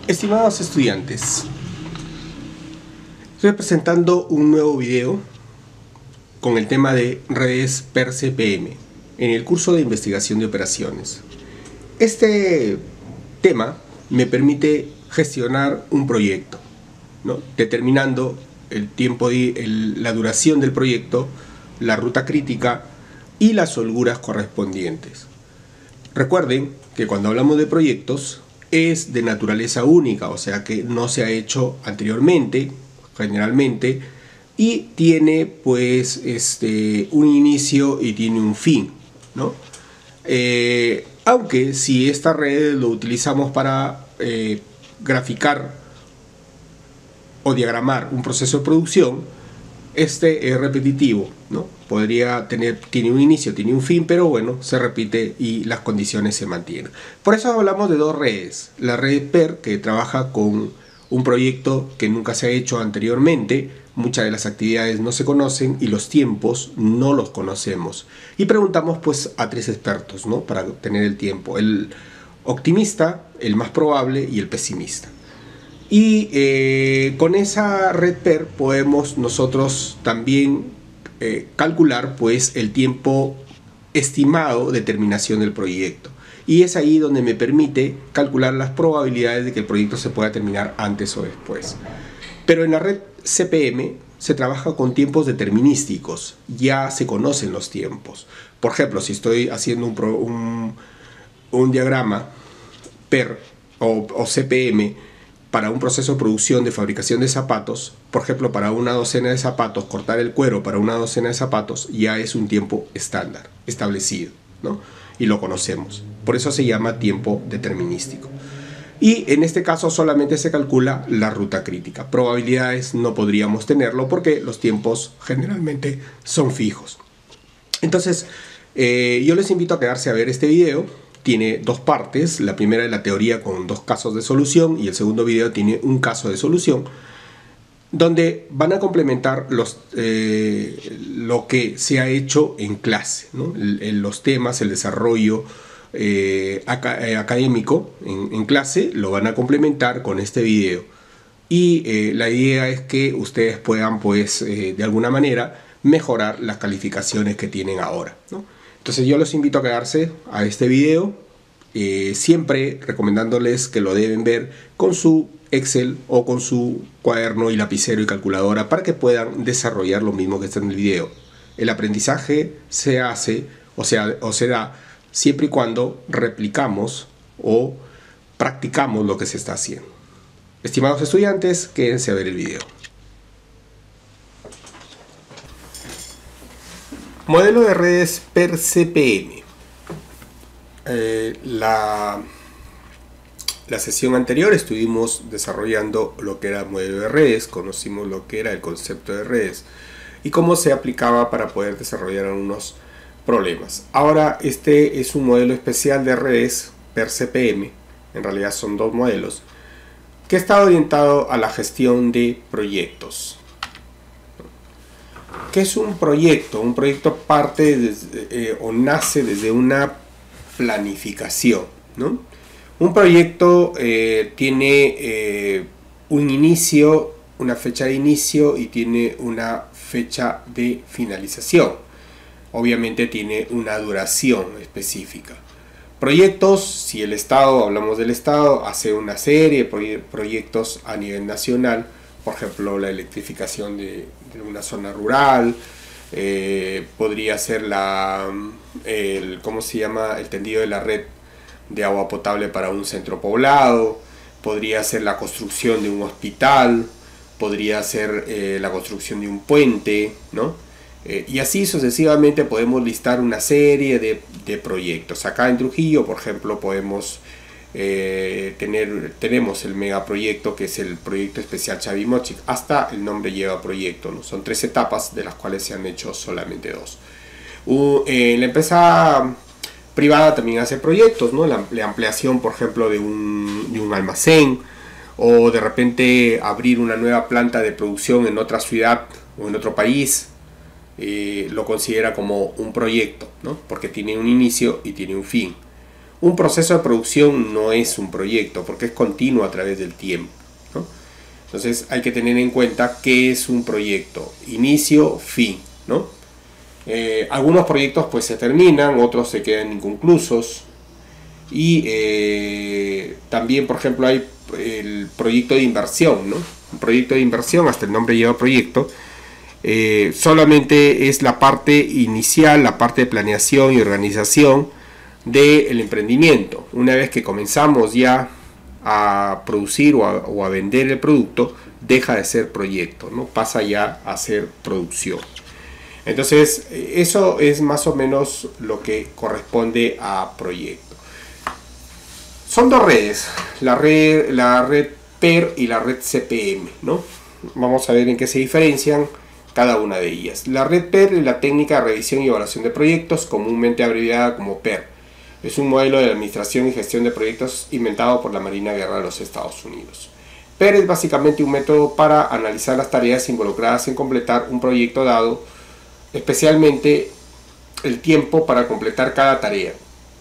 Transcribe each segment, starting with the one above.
Estimados estudiantes, estoy presentando un nuevo video con el tema de redes per CPM en el curso de investigación de operaciones. Este tema me permite gestionar un proyecto, ¿no? Determinando el tiempo, la duración del proyecto, la ruta crítica y las holguras correspondientes. Recuerden que cuando hablamos de proyectos es de naturaleza única, o sea que no se ha hecho anteriormente, generalmente, y tiene pues un inicio y tiene un fin, ¿no? Aunque si esta red lo utilizamos para graficar o diagramar un proceso de producción, es repetitivo, ¿no? Tiene un inicio, tiene un fin, pero bueno, se repite y las condiciones se mantienen. Por eso hablamos de dos redes. La red PER, que trabaja con un proyecto que nunca se ha hecho anteriormente, muchas de las actividades no se conocen y los tiempos no los conocemos. Y preguntamos pues a tres expertos, ¿no? Para tener el tiempo: el optimista, el más probable y el pesimista. Y con esa red PER podemos nosotros también calcular pues el tiempo estimado de terminación del proyecto. Y es ahí donde me permite calcular las probabilidades de que el proyecto se pueda terminar antes o después. Pero en la red CPM se trabaja con tiempos determinísticos, ya se conocen los tiempos. Por ejemplo, si estoy haciendo un diagrama PER o CPM para un proceso de producción de fabricación de zapatos, por ejemplo, para una docena de zapatos, cortar el cuero para una docena de zapatos ya es un tiempo estándar, establecido, ¿no? Y lo conocemos. Por eso se llama tiempo determinístico. Y en este caso solamente se calcula la ruta crítica. Probabilidades no podríamos tenerlo porque los tiempos generalmente son fijos. Entonces, yo les invito a quedarse a ver este video. Tiene dos partes. La primera es la teoría con dos casos de solución y el segundo video tiene un caso de solución, donde van a complementar lo que se ha hecho en clase, ¿no? Los temas, el desarrollo académico en clase lo van a complementar con este video. Y la idea es que ustedes puedan pues de alguna manera mejorar las calificaciones que tienen ahora, ¿no? Entonces yo los invito a quedarse a este video, siempre recomendándoles que lo deben ver con su Excel o con su cuaderno y lapicero y calculadora para que puedan desarrollar lo mismo que está en el video. El aprendizaje se hace o se da siempre y cuando replicamos o practicamos lo que se está haciendo. Estimados estudiantes, quédense a ver el video. Modelo de redes per CPM. La sesión anterior estuvimos desarrollando lo que era modelo de redes, conocimos lo que era el concepto de redes y cómo se aplicaba para poder desarrollar algunos problemas. Ahora este es un modelo especial de redes per CPM, en realidad son dos modelos, que está orientado a la gestión de proyectos. ¿Qué es un proyecto? Un proyecto parte o nace desde una planificación, ¿no? Un proyecto tiene un inicio, una fecha de inicio y tiene una fecha de finalización. Obviamente tiene una duración específica. Proyectos, si el Estado, hablamos del Estado, hace una serie de proyectos a nivel nacional, por ejemplo la electrificación de una zona rural, podría ser el tendido de la red de agua potable para un centro poblado, podría ser la construcción de un hospital, podría ser la construcción de un puente, ¿no? Y así sucesivamente podemos listar una serie de proyectos. Acá en Trujillo, por ejemplo, tenemos el megaproyecto que es el proyecto especial Chavimochic. Hasta el nombre lleva proyecto, ¿no? Son 3 etapas de las cuales se han hecho solamente 2. La empresa privada también hace proyectos, ¿no? La ampliación, por ejemplo, de un almacén, o de repente abrir una nueva planta de producción en otra ciudad o en otro país. Lo considera como un proyecto, ¿no? Porque tiene un inicio y tiene un fin. Un proceso de producción no es un proyecto porque es continuo a través del tiempo, ¿no? Entonces hay que tener en cuenta qué es un proyecto, inicio, fin, ¿no? Algunos proyectos pues se terminan, otros se quedan inconclusos y también, por ejemplo, hay el proyecto de inversión, ¿no? Un proyecto de inversión, hasta el nombre lleva proyecto, solamente es la parte inicial, la parte de planeación y organización del emprendimiento. Una vez que comenzamos ya a producir o a vender el producto, deja de ser proyecto, ¿no? Pasa ya a ser producción. Entonces, eso es más o menos lo que corresponde a proyecto. Son dos redes, la red PER y la red CPM, ¿no? Vamos a ver en qué se diferencian cada una de ellas. La red PER es la técnica de revisión y evaluación de proyectos, comúnmente abreviada como PER. Es un modelo de administración y gestión de proyectos inventado por la Marina Guerra de los Estados Unidos. PER es básicamente un método para analizar las tareas involucradas en completar un proyecto dado, especialmente el tiempo para completar cada tarea,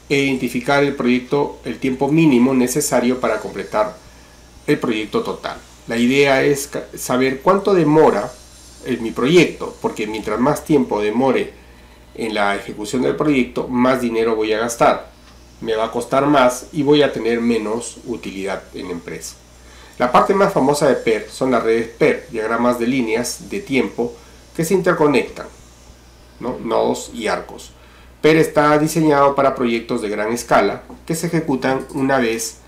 e identificar el tiempo mínimo necesario para completar el proyecto total. La idea es saber cuánto demora mi proyecto, porque mientras más tiempo demore en la ejecución del proyecto, más dinero voy a gastar, me va a costar más y voy a tener menos utilidad en la empresa. La parte más famosa de PER son las redes PER, diagramas de líneas de tiempo que se interconectan, ¿no? Nodos y arcos. PER está diseñado para proyectos de gran escala que se ejecutan una vez,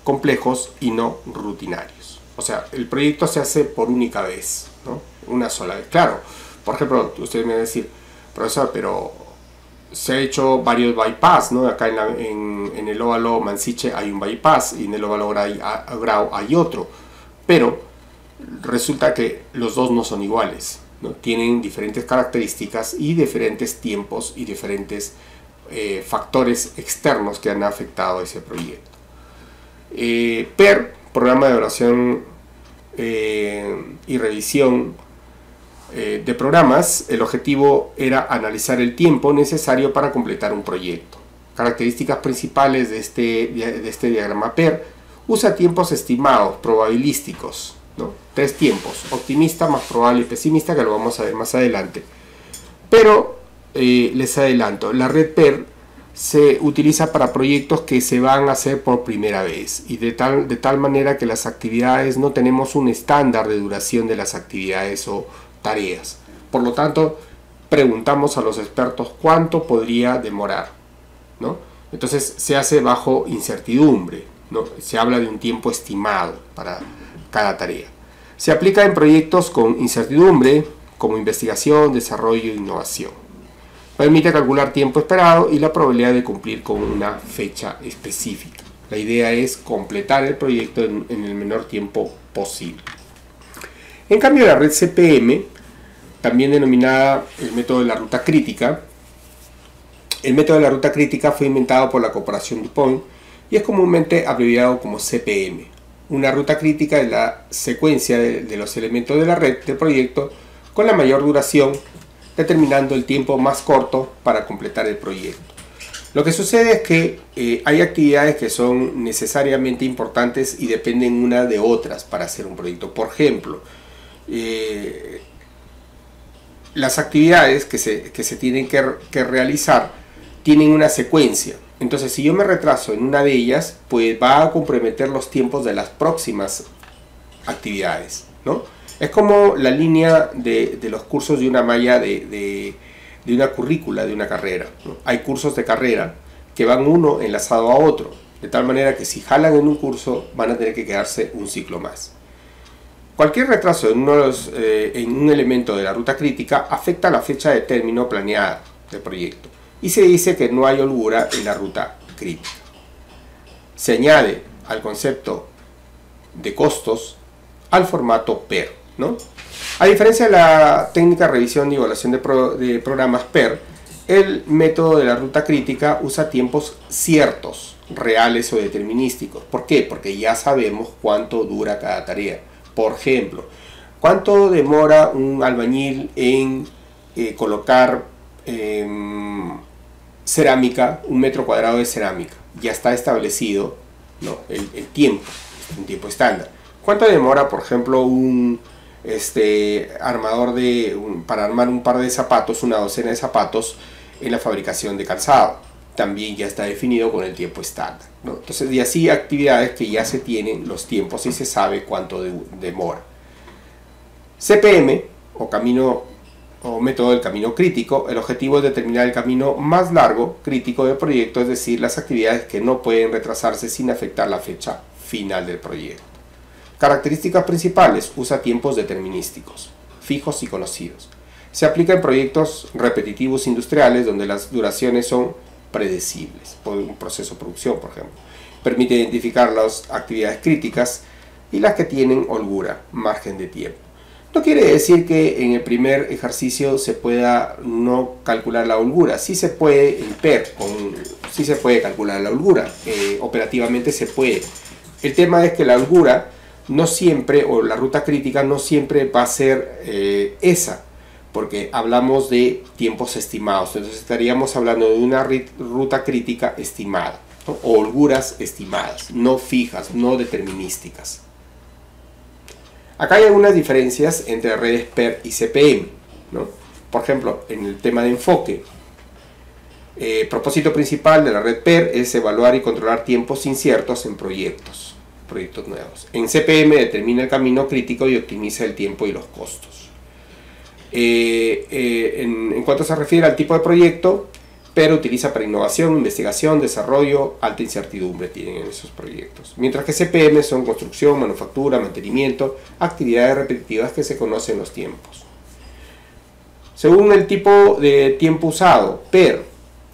complejos y no rutinarios. O sea, el proyecto se hace por única vez, ¿no? Una sola vez. Claro, por ejemplo, ustedes me van a decir, profesor, pero se ha hecho varios bypass, ¿no? Acá en el óvalo Mansiche hay un bypass y en el óvalo Grau hay otro, pero resulta que los dos no son iguales, ¿no? Tienen diferentes características y diferentes tiempos y diferentes factores externos que han afectado a ese proyecto. PER, programa de evaluación y revisión de programas, el objetivo era analizar el tiempo necesario para completar un proyecto. Características principales de este diagrama PER: usa tiempos estimados, probabilísticos, ¿no? 3 tiempos, optimista, más probable y pesimista, que lo vamos a ver más adelante. Pero les adelanto, la red PER se utiliza para proyectos que se van a hacer por primera vez y de tal manera que las actividades, no tenemos un estándar de duración de las actividades o tareas. Por lo tanto, preguntamos a los expertos cuánto podría demorar, ¿no? Entonces se hace bajo incertidumbre, ¿no? Se habla de un tiempo estimado para cada tarea. Se aplica en proyectos con incertidumbre como investigación, desarrollo e innovación. Permite calcular tiempo esperado y la probabilidad de cumplir con una fecha específica. La idea es completar el proyecto en el menor tiempo posible. En cambio, la red CPM, también denominada el método de la ruta crítica, el método de la ruta crítica fue inventado por la corporación DuPont y es comúnmente abreviado como CPM. Una ruta crítica es la secuencia de los elementos de la red del proyecto con la mayor duración, determinando el tiempo más corto para completar el proyecto. Lo que sucede es que hay actividades que son necesariamente importantes y dependen una de otras para hacer un proyecto. Por ejemplo, las actividades que se tienen que realizar tienen una secuencia. Entonces, si yo me retraso en una de ellas, pues va a comprometer los tiempos de las próximas actividades, ¿no? Es como la línea de los cursos de una malla de una currícula, de una carrera, ¿no? Hay cursos de carrera que van uno enlazado a otro, de tal manera que si jalan en un curso van a tener que quedarse un ciclo más. Cualquier retraso en un elemento de la ruta crítica afecta la fecha de término planeada del proyecto y se dice que no hay holgura en la ruta crítica. Se añade al concepto de costos al formato PER, ¿no? A diferencia de la técnica de revisión y evaluación de programas PER, el método de la ruta crítica usa tiempos ciertos, reales o determinísticos. ¿Por qué? Porque ya sabemos cuánto dura cada tarea. Por ejemplo, ¿cuánto demora un albañil en colocar cerámica, un metro cuadrado de cerámica, ya está establecido, ¿no?, el tiempo, un tiempo estándar. ¿Cuánto demora, por ejemplo, un armador para armar un par de zapatos, una docena de zapatos en la fabricación de calzado? También ya está definido con el tiempo estándar, ¿no? Entonces, y así actividades que ya se tienen los tiempos y se sabe cuánto demora. CPM o método del camino crítico, el objetivo es determinar el camino más largo crítico del proyecto, es decir, las actividades que no pueden retrasarse sin afectar la fecha final del proyecto. Características principales: usa tiempos determinísticos, fijos y conocidos. Se aplica en proyectos repetitivos industriales donde las duraciones son predecibles, por un proceso de producción, por ejemplo. Permite identificar las actividades críticas y las que tienen holgura, margen de tiempo. No quiere decir que en el primer ejercicio se pueda no calcular la holgura. Sí se puede, el PER, sí se puede calcular la holgura. Operativamente se puede. El tema es que la holgura no siempre, o la ruta crítica no siempre va a ser esa, porque hablamos de tiempos estimados. Entonces estaríamos hablando de una ruta crítica estimada, ¿no?, o holguras estimadas, no fijas, no determinísticas. Acá hay algunas diferencias entre redes PER y CPM, ¿no? Por ejemplo, en el tema de enfoque, propósito principal de la red PER es evaluar y controlar tiempos inciertos en proyectos nuevos. En CPM determina el camino crítico y optimiza el tiempo y los costos. En cuanto se refiere al tipo de proyecto, PER utiliza para innovación, investigación, desarrollo, alta incertidumbre tienen en esos proyectos. Mientras que CPM son construcción, manufactura, mantenimiento, actividades repetitivas que se conocen los tiempos. Según el tipo de tiempo usado, PER,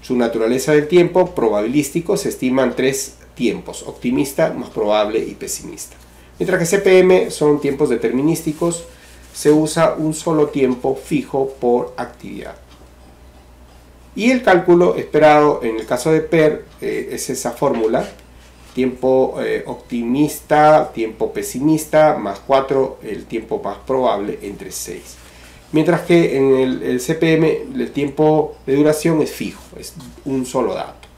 su naturaleza del tiempo probabilístico, se estiman 3 tiempos: optimista, más probable y pesimista. Mientras que CPM son tiempos determinísticos, se usa un solo tiempo fijo por actividad. Y el cálculo esperado en el caso de PER es esa fórmula: tiempo optimista, tiempo pesimista, más 4, el tiempo más probable, entre 6. Mientras que en el CPM el tiempo de duración es fijo, es un solo dato.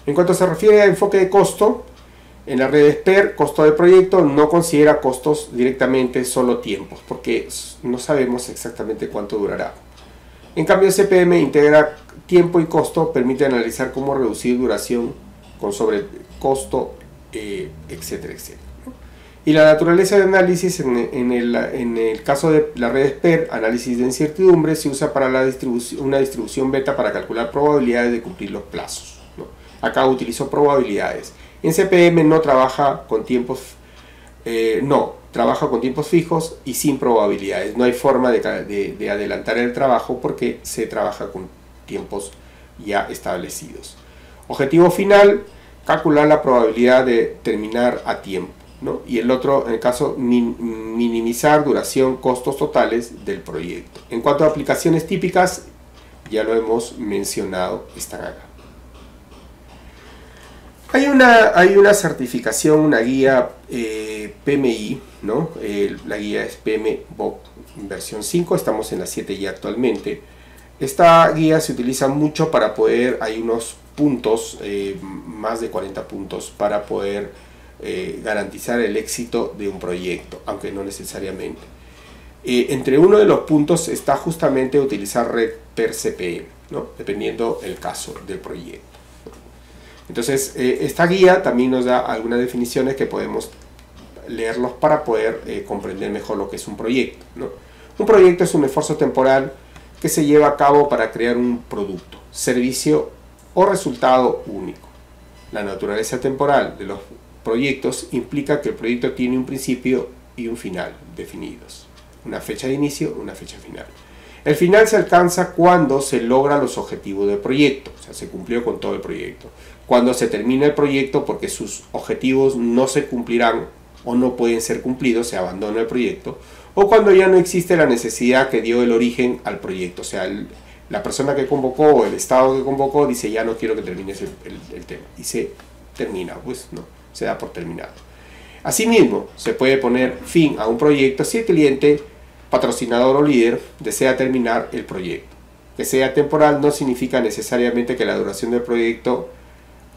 En cuanto se refiere a enfoque de costo, en las redes PER, costo de proyecto no considera costos directamente, solo tiempos, porque no sabemos exactamente cuánto durará. En cambio, el CPM integra tiempo y costo, permite analizar cómo reducir duración con sobrecosto, etcétera, etcétera. Y la naturaleza de análisis en el caso de las redes PER, análisis de incertidumbre, se usa para una distribución beta para calcular probabilidades de cumplir los plazos, ¿no? Acá utilizo probabilidades. En CPM no trabaja con tiempos, trabaja con tiempos fijos y sin probabilidades. No hay forma de adelantar el trabajo porque se trabaja con tiempos ya establecidos. Objetivo final: calcular la probabilidad de terminar a tiempo, ¿no? Y el otro, en el caso, minimizar duración, costos totales del proyecto. En cuanto a aplicaciones típicas, ya lo hemos mencionado, están acá. Hay una certificación, una guía PMI, ¿no? La guía es PMBOK versión 5, estamos en la 7 ya actualmente. Esta guía se utiliza mucho para poder, hay unos puntos, más de 40 puntos, para poder garantizar el éxito de un proyecto, aunque no necesariamente. Entre uno de los puntos está justamente utilizar red PER CPM, ¿no?, dependiendo el caso del proyecto. Entonces, esta guía también nos da algunas definiciones que podemos leerlos para poder comprender mejor lo que es un proyecto, ¿no? Un proyecto es un esfuerzo temporal que se lleva a cabo para crear un producto, servicio o resultado único. La naturaleza temporal de los proyectos implica que el proyecto tiene un principio y un final definidos, una fecha de inicio, una fecha final. El final se alcanza cuando se logran los objetivos del proyecto, o sea, se cumplió con todo el proyecto. Cuando se termina el proyecto porque sus objetivos no se cumplirán o no pueden ser cumplidos, se abandona el proyecto. O cuando ya no existe la necesidad que dio el origen al proyecto, o sea, la persona que convocó o el estado que convocó dice: ya no quiero que termines el tema, y se termina, pues no, se da por terminado. Asimismo, se puede poner fin a un proyecto si el cliente, patrocinador o líder desea terminar el proyecto. Que sea temporal no significa necesariamente que la duración del proyecto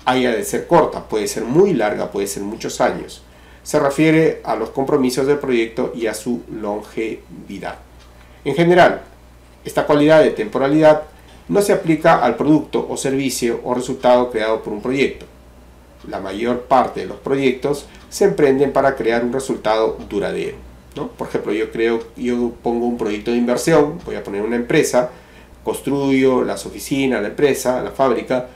haya de ser corta, puede ser muy larga, puede ser muchos años. Se refiere a los compromisos del proyecto y a su longevidad. En general, esta cualidad de temporalidad no se aplica al producto o servicio o resultado creado por un proyecto. La mayor parte de los proyectos se emprenden para crear un resultado duradero, ¿no? Por ejemplo, yo pongo un proyecto de inversión, voy a poner una empresa, construyo las oficinas, la empresa, la fábrica,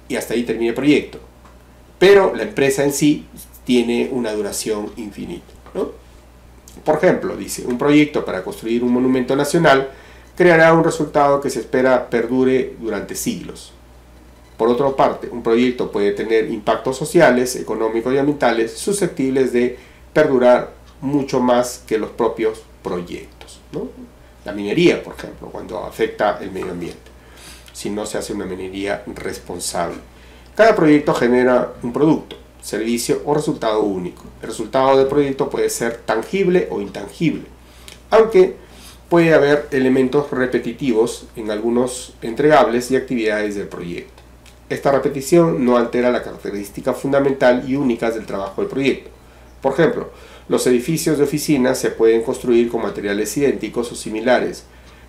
y hasta ahí termina el proyecto. Pero la empresa en sí tiene una duración infinita, ¿no? Por ejemplo, dice, un proyecto para construir un monumento nacional creará un resultado que se espera perdure durante siglos. Por otra parte, un proyecto puede tener impactos sociales, económicos y ambientales susceptibles de perdurar mucho más que los propios proyectos, ¿no? La minería, por ejemplo, cuando afecta el medio ambiente, si no se hace una minería responsable. Cada proyecto genera un producto, servicio o resultado único. El resultado del proyecto puede ser tangible o intangible, aunque puede haber elementos repetitivos en algunos entregables y actividades del proyecto. Esta repetición no altera la característica fundamental y únicas del trabajo del proyecto. Por ejemplo, los edificios de oficinas se pueden construir con materiales idénticos o similares,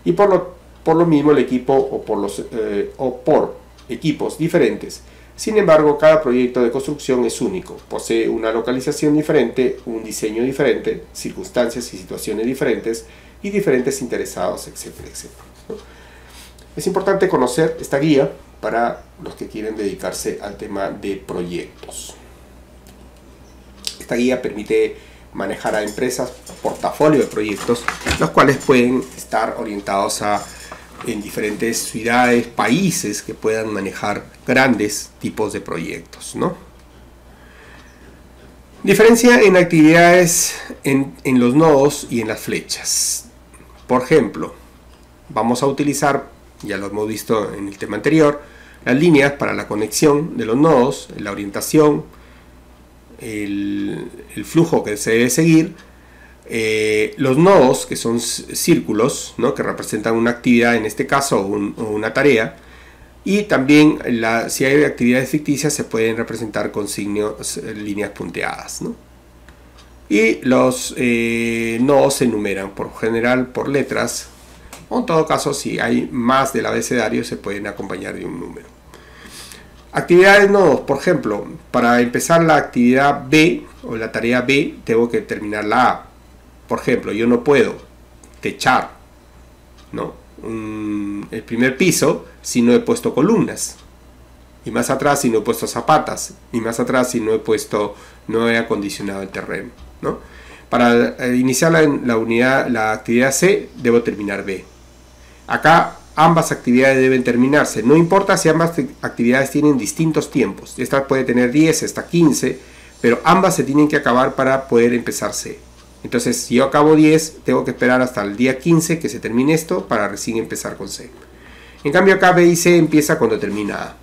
y por lo mismo el equipo o por equipos diferentes. Sin embargo, cada proyecto de construcción es único, posee una localización diferente, un diseño diferente, circunstancias y situaciones diferentes, y diferentes interesados, etcétera, etcétera, ¿no? Es importante conocer esta guía para los que quieren dedicarse al tema de proyectos. Esta guía permite manejar a empresas portafolio de proyectos, los cuales pueden estar orientados en diferentes ciudades, países que puedan manejar grandes tipos de proyectos, ¿no? Diferencia en actividades en los nodos y en las flechas. Por ejemplo, vamos a utilizar, ya lo hemos visto en el tema anterior, las líneas para la conexión de los nodos, la orientación, el flujo que se debe seguir, los nodos, que son círculos, ¿no?, que representan una actividad, en este caso, o una tarea, y también si hay actividades ficticias se pueden representar con signos, líneas punteadas, ¿no? Y los nodos se enumeran por general por letras, o en todo caso, si hay más del abecedario, se pueden acompañar de un número. Actividades nodos, por ejemplo, para empezar la actividad B o la tarea B, tengo que terminar la A. Por ejemplo, yo no puedo techar, ¿no?, el primer piso si no he puesto columnas, y más atrás si no he puesto zapatas, y más atrás si no he acondicionado el terreno, ¿no? Para iniciar la actividad C, debo terminar B. Acá ambas actividades deben terminarse, no importa si ambas actividades tienen distintos tiempos. Esta puede tener 10, esta 15, pero ambas se tienen que acabar para poder empezar C. Entonces, si yo acabo 10, tengo que esperar hasta el día 15 que se termine esto para recién empezar con C. En cambio, acá B y C empieza cuando termina A.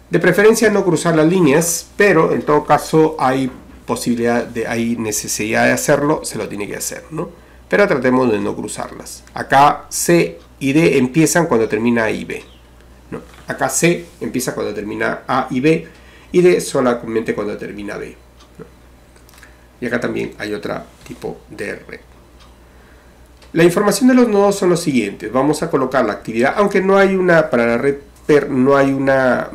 De preferencia no cruzar las líneas, pero en todo caso hay necesidad de hacerlo, se lo tiene que hacer, ¿no? Pero tratemos de no cruzarlas. Acá C y D empiezan cuando termina A y B, ¿no? Acá C empieza cuando termina A y B, y D solamente cuando termina B, ¿no? Y acá también hay otro tipo de red. La información de los nodos son los siguientes. Vamos a colocar la actividad, aunque no hay para la red PER no hay una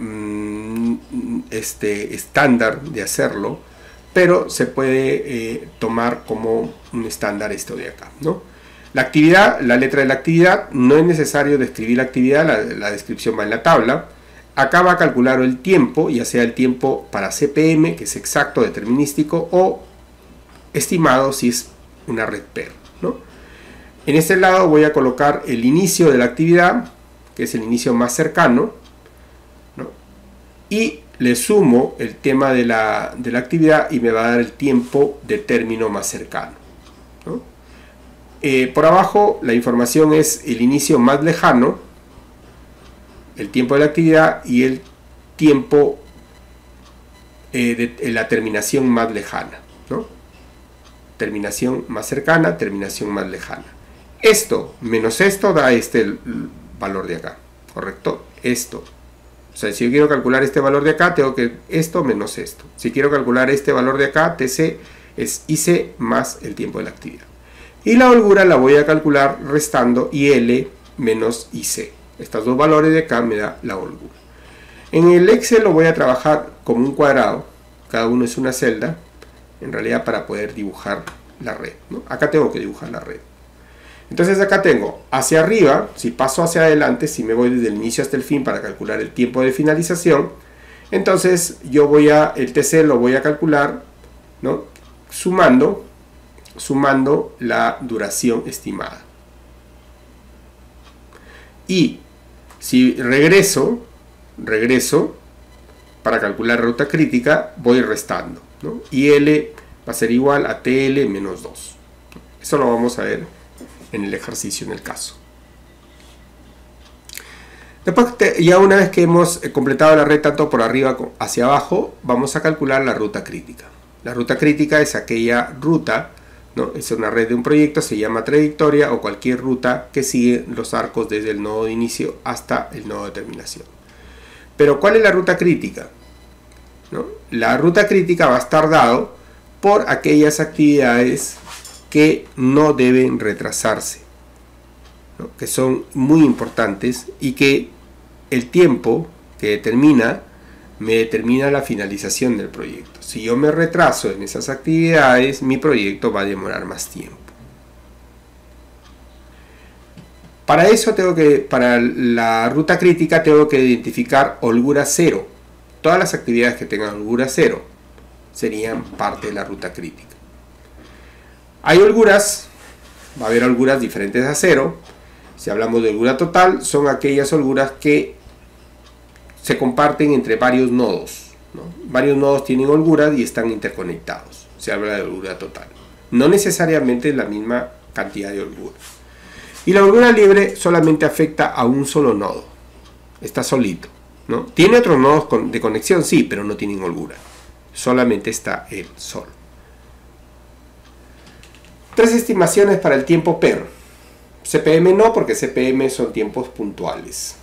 estándar de hacerlo, pero se puede tomar como un estándar esto de acá, ¿no? La actividad, la letra de la actividad, no es necesario describir la actividad, la descripción va en la tabla. Acá va a calcular el tiempo, ya sea el tiempo para CPM, que es exacto, determinístico, o estimado si es una red PER, ¿no? En este lado voy a colocar el inicio de la actividad, que es el inicio más cercano, ¿no? Y le sumo el tema de la actividad y me va a dar el tiempo de término más cercano, ¿no? Por abajo la información es el inicio más lejano, el tiempo de la actividad y el tiempo de la terminación más lejana, ¿no? Terminación más cercana, terminación más lejana. Esto menos esto da el valor de acá, ¿correcto? Esto. O sea, si yo quiero calcular este valor de acá, tengo que esto menos esto. Si quiero calcular este valor de acá, TC es IC más el tiempo de la actividad. Y la holgura la voy a calcular restando IL menos IC. Estos dos valores de acá me da la holgura. En el Excel lo voy a trabajar como un cuadrado. Cada uno es una celda, en realidad para poder dibujar la red, ¿no? Acá tengo que dibujar la red. Entonces acá tengo hacia arriba, si paso hacia adelante, si me voy desde el inicio hasta el fin para calcular el tiempo de finalización, entonces yo el TC lo voy a calcular, ¿no? sumando la duración estimada. Y si regreso para calcular ruta crítica, voy restando, ¿no? Y L va a ser igual a TL menos 2. Eso lo vamos a ver en el ejercicio, en el caso. Después, ya una vez que hemos completado la red tanto por arriba como hacia abajo, vamos a calcular la ruta crítica. La ruta crítica es aquella ruta, ¿no? Es una red de un proyecto, se llama trayectoria o cualquier ruta que sigue los arcos desde el nodo de inicio hasta el nodo de terminación. Pero ¿cuál es la ruta crítica? ¿No? La ruta crítica va a estar dado por aquellas actividades que no deben retrasarse, ¿no? Que son muy importantes y que el tiempo que me determina la finalización del proyecto. Si yo me retraso en esas actividades, mi proyecto va a demorar más tiempo. Para eso para la ruta crítica tengo que identificar holgura cero. Todas las actividades que tengan holgura cero serían parte de la ruta crítica. Hay holguras, va a haber holguras diferentes a cero. Si hablamos de holgura total, son aquellas holguras que se comparten entre varios nodos, ¿no? Varios nodos tienen holguras y están interconectados. Se habla de holgura total. No necesariamente la misma cantidad de holguras. Y la holgura libre solamente afecta a un solo nodo. Está solito, ¿no? Tiene otros nodos de conexión, sí, pero no tienen holgura. Solamente está él solo. Tres estimaciones para el tiempo PER. CPM no, porque CPM son tiempos puntuales,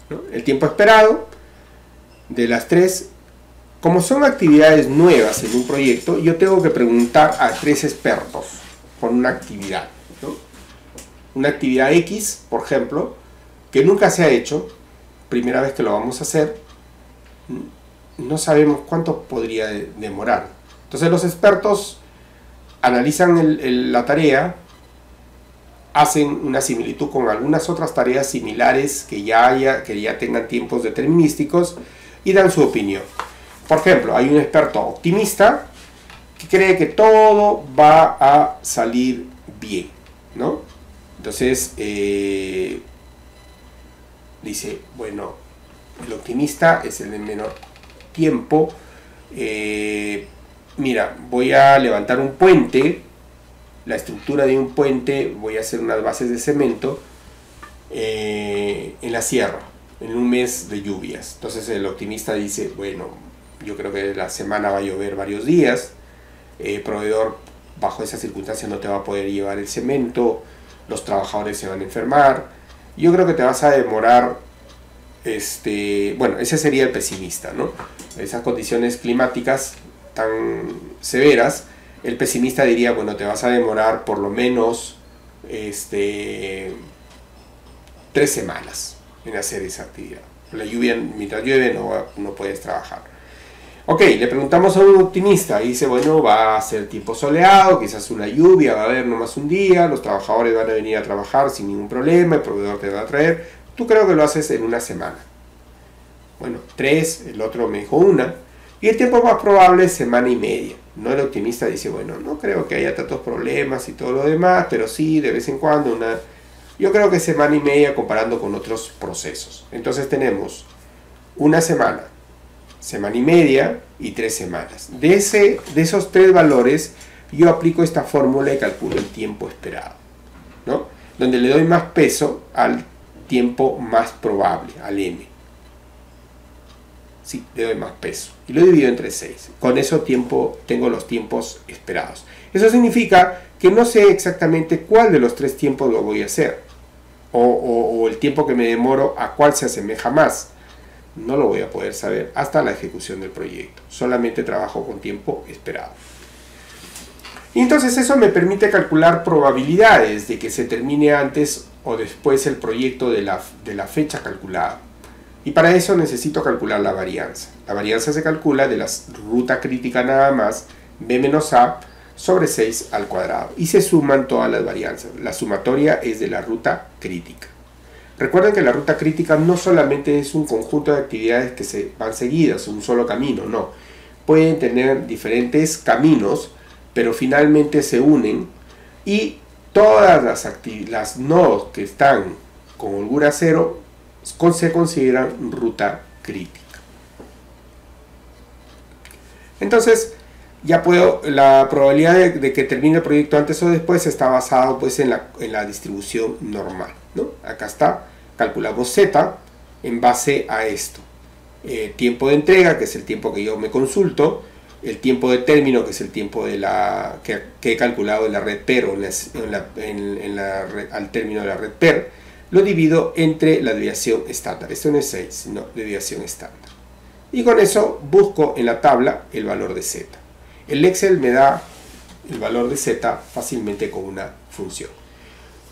¿no? El tiempo esperado de las tres, como son actividades nuevas en un proyecto, yo tengo que preguntar a tres expertos por una actividad, ¿no? Una actividad X, por ejemplo, que nunca se ha hecho, primera vez que lo vamos a hacer, no sabemos cuánto podría demorar. Entonces los expertos analizan la tarea, hacen una similitud con algunas otras tareas similares que ya tengan tiempos determinísticos y dan su opinión. Por ejemplo, hay un experto optimista que cree que todo va a salir bien, ¿no? Entonces dice, bueno, el optimista es el de menor tiempo. Mira, voy a levantar un puente, la estructura de un puente, voy a hacer unas bases de cemento en la sierra, en un mes de lluvias. Entonces el optimista dice, bueno, yo creo que la semana va a llover varios días, proveedor bajo esas circunstancias no te va a poder llevar el cemento, los trabajadores se van a enfermar, yo creo que te vas a demorar, bueno, ese sería el pesimista, ¿no? Esas condiciones climáticas tan severas, el pesimista diría, bueno, te vas a demorar por lo menos 3 semanas en hacer esa actividad. La lluvia, mientras llueve no puedes trabajar. Ok, le preguntamos a un optimista y dice, bueno, va a ser tiempo soleado, quizás una lluvia, va a haber nomás un día, los trabajadores van a venir a trabajar sin ningún problema, el proveedor te va a traer, tú creo que lo haces en una semana. Bueno, 3, el otro me dijo 1, y el tiempo más probable es semana y media. No, el optimista dice, bueno, no creo que haya tantos problemas y todo lo demás, pero sí, de vez en cuando, yo creo que semana y media comparando con otros procesos. Entonces tenemos una semana, semana y media y 3 semanas. De esos 3 valores, yo aplico esta fórmula y calculo el tiempo esperado, ¿no? Donde le doy más peso al tiempo más probable, al M. Sí, le doy más peso. Y lo divido entre 6. Con eso tengo los tiempos esperados. Eso significa que no sé exactamente cuál de los 3 tiempos lo voy a hacer. O el tiempo que me demoro a cuál se asemeja más. No lo voy a poder saber hasta la ejecución del proyecto. Solamente trabajo con tiempo esperado. Y entonces eso me permite calcular probabilidades de que se termine antes o después el proyecto de la fecha calculada. Y para eso necesito calcular la varianza. La varianza se calcula de la ruta crítica nada más, b menos a, sobre 6 al cuadrado. Y se suman todas las varianzas. La sumatoria es de la ruta crítica. Recuerden que la ruta crítica no solamente es un conjunto de actividades que se van seguidas, un solo camino, no. Pueden tener diferentes caminos, pero finalmente se unen y todas las nodos que están con holgura cero se consideran ruta crítica. Entonces, ya la probabilidad de que termine el proyecto antes o después está basado pues en la distribución normal, ¿no? Acá está, calculamos z en base a esto. Tiempo de entrega, que es el tiempo que yo me consulto, el tiempo de término, que es el tiempo que he calculado en la red PER o al término de la red PER, lo divido entre la desviación estándar. Esto no es 6, sino desviación estándar. Y con eso busco en la tabla el valor de z. El Excel me da el valor de z fácilmente con una función.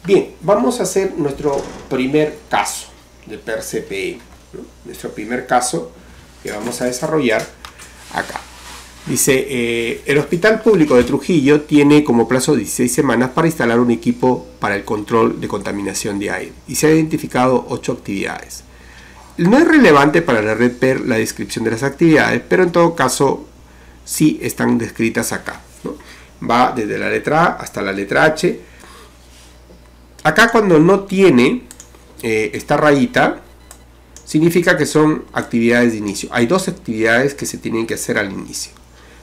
Bien, vamos a hacer nuestro primer caso de PER CPE, ¿no? Nuestro primer caso que vamos a desarrollar acá. Dice, el Hospital Público de Trujillo tiene como plazo 16 semanas para instalar un equipo para el control de contaminación de aire y se han identificado 8 actividades. No es relevante para la red PER la descripción de las actividades, pero en todo caso sí están descritas acá, ¿no? Va desde la letra A hasta la letra H. Acá cuando no tiene esta rayita, significa que son actividades de inicio. Hay 2 actividades que se tienen que hacer al inicio.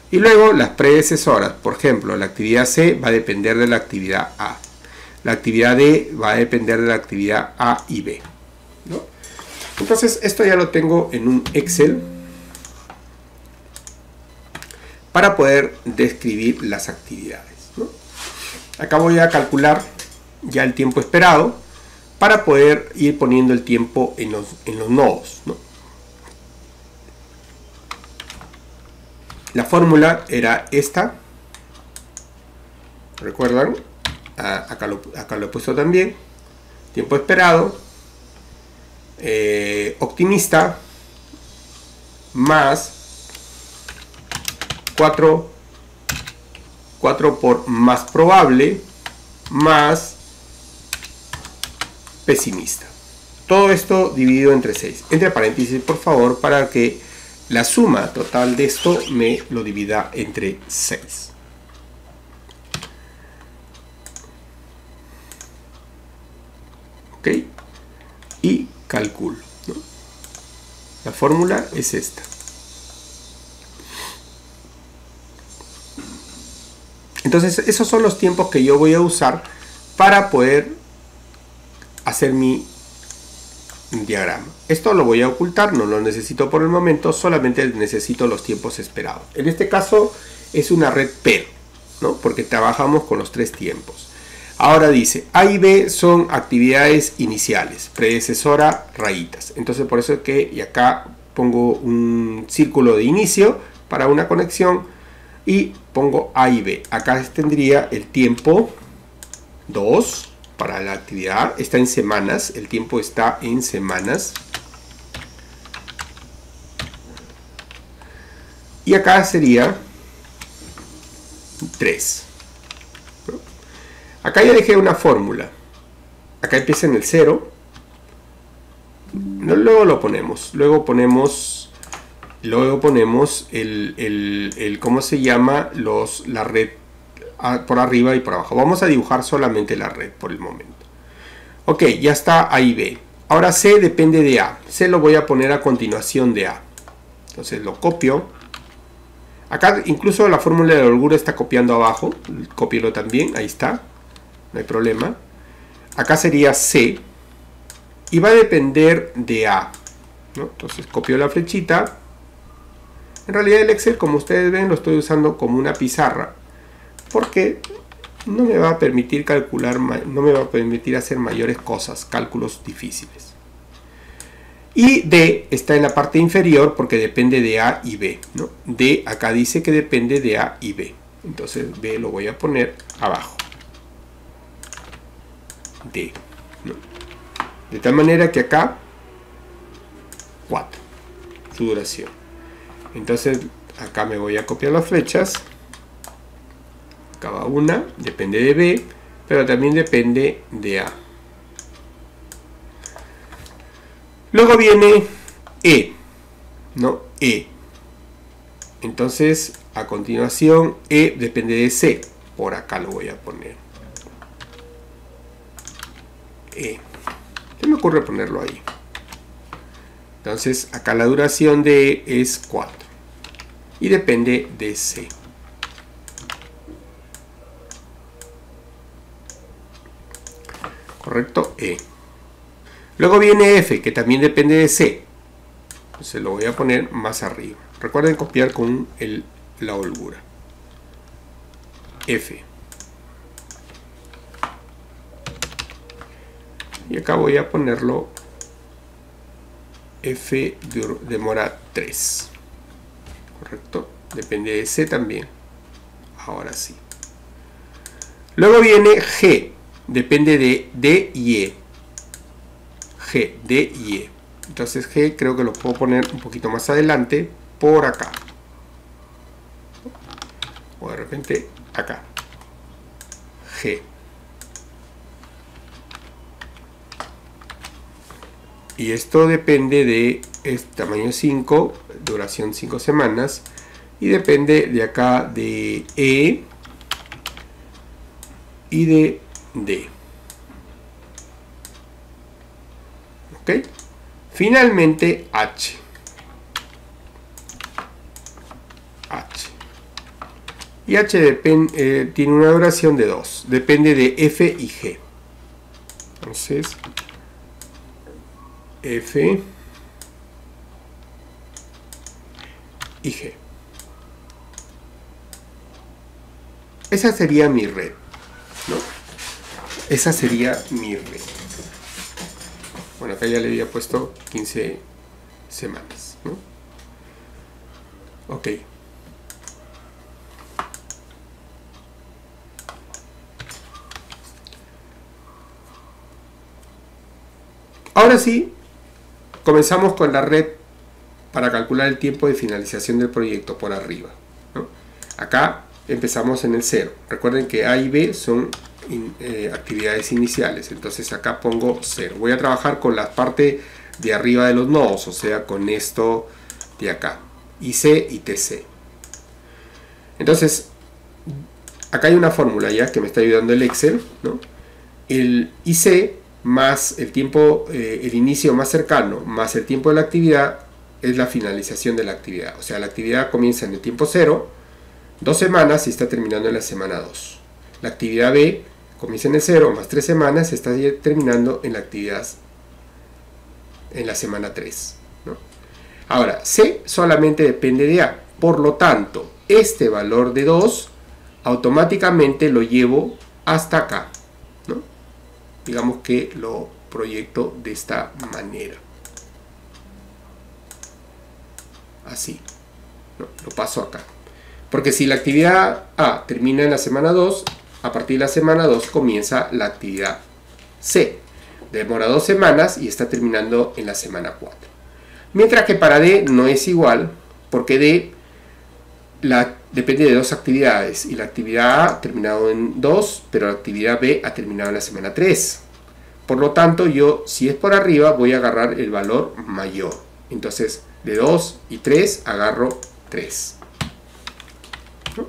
Y luego las predecesoras, por ejemplo, la actividad C va a depender de la actividad A. La actividad D va a depender de la actividad A y B, ¿no? Entonces esto ya lo tengo en un Excel para poder describir las actividades, ¿no? Acá voy a calcular ya el tiempo esperado para poder ir poniendo el tiempo en los nodos, ¿no? La fórmula era esta, ¿recuerdan? Acá lo he puesto también. Tiempo esperado, optimista, más 4 por más probable, más pesimista. Todo esto dividido entre 6. Entre paréntesis, por favor, para que la suma total de esto me lo divida entre 6. ¿Ok? Y calculo, ¿no? La fórmula es esta. Entonces, esos son los tiempos que yo voy a usar para poder hacer mi diagrama. Esto lo voy a ocultar, no lo necesito por el momento, solamente necesito los tiempos esperados. En este caso es una red PER, ¿no? Porque trabajamos con los 3 tiempos. Ahora dice, A y B son actividades iniciales, predecesora, rayitas. Entonces por eso es que y acá pongo un círculo de inicio para una conexión y pongo A y B. Acá tendría el tiempo 2 para la actividad, está en semanas, el tiempo está en semanas. Y acá sería 3. ¿No? Acá ya dejé una fórmula. Acá empieza en el 0. Luego lo ponemos. Luego ponemos el ¿cómo se llama? La red por arriba y por abajo. Vamos a dibujar solamente la red por el momento. Ok, ya está A y B. Ahora C depende de A. C lo voy a poner a continuación de A. Entonces lo copio. Acá incluso la fórmula de la holgura está copiando abajo. Cópielo también, ahí está. No hay problema. Acá sería C. Y va a depender de A, ¿no? Entonces copio la flechita En realidad el Excel, como ustedes ven, lo estoy usando como una pizarra, porque no me va a permitir calcular, no me va a permitir hacer mayores cosas, cálculos difíciles. Y D está en la parte inferior porque depende de A y B, ¿no? D acá dice que depende de A y B. Entonces B lo voy a poner abajo. D, ¿no? De tal manera que acá 4, su duración. Entonces acá me voy a copiar las flechas. Acá va una, depende de B, pero también depende de A. Luego viene E, ¿no? E. Entonces, a continuación, E depende de C. Por acá lo voy a poner. E. ¿Qué me ocurre ponerlo ahí? Entonces, acá la duración de E es 4. Y depende de C. ¿Correcto? E. Luego viene F, que también depende de C. Entonces lo voy a poner más arriba. Recuerden copiar con la holgura. F. Y acá voy a ponerlo F demora 3. ¿Correcto? Depende de C también. Ahora sí. Luego viene G. Depende de D y E. G, D y E. Entonces G creo que lo puedo poner un poquito más adelante, por acá. O de repente acá. G. Y esto depende de tamaño 5, duración 5 semanas. Y depende de acá de E y de D. ¿Ok? Finalmente H. H. Y H tiene una duración de 2. Depende de F y G. Entonces, F y G. Esa sería mi red, ¿no? Esa sería mi red. Bueno, acá ya le había puesto 15 semanas, ¿no? Ok. Ahora sí, comenzamos con la red para calcular el tiempo de finalización del proyecto por arriba, ¿no? Acá empezamos en el 0. Recuerden que A y B son actividades iniciales, entonces acá pongo 0. Voy a trabajar con la parte de arriba de los nodos, o sea, con esto de acá, IC y TC. Entonces, acá hay una fórmula ya que me está ayudando el Excel, ¿no? El IC más el tiempo, el inicio más cercano, más el tiempo de la actividad, es la finalización de la actividad. O sea, la actividad comienza en el tiempo 0, 2 semanas y está terminando en la semana 2. La actividad B comienza en el 0 más 3 semanas y está terminando en la actividad en la semana 3, ¿no? Ahora, C solamente depende de A. Por lo tanto, este valor de 2 automáticamente lo llevo hasta acá, ¿no? Digamos que lo proyecto de esta manera. Así, ¿no? Lo paso acá. Porque si la actividad A termina en la semana 2, a partir de la semana 2 comienza la actividad C. Demora 2 semanas y está terminando en la semana 4. Mientras que para D no es igual, porque D depende de 2 actividades. Y la actividad A ha terminado en 2, pero la actividad B ha terminado en la semana 3. Por lo tanto, yo, si es por arriba, voy a agarrar el valor mayor. Entonces, de 2 y 3, agarro 3. ¿No?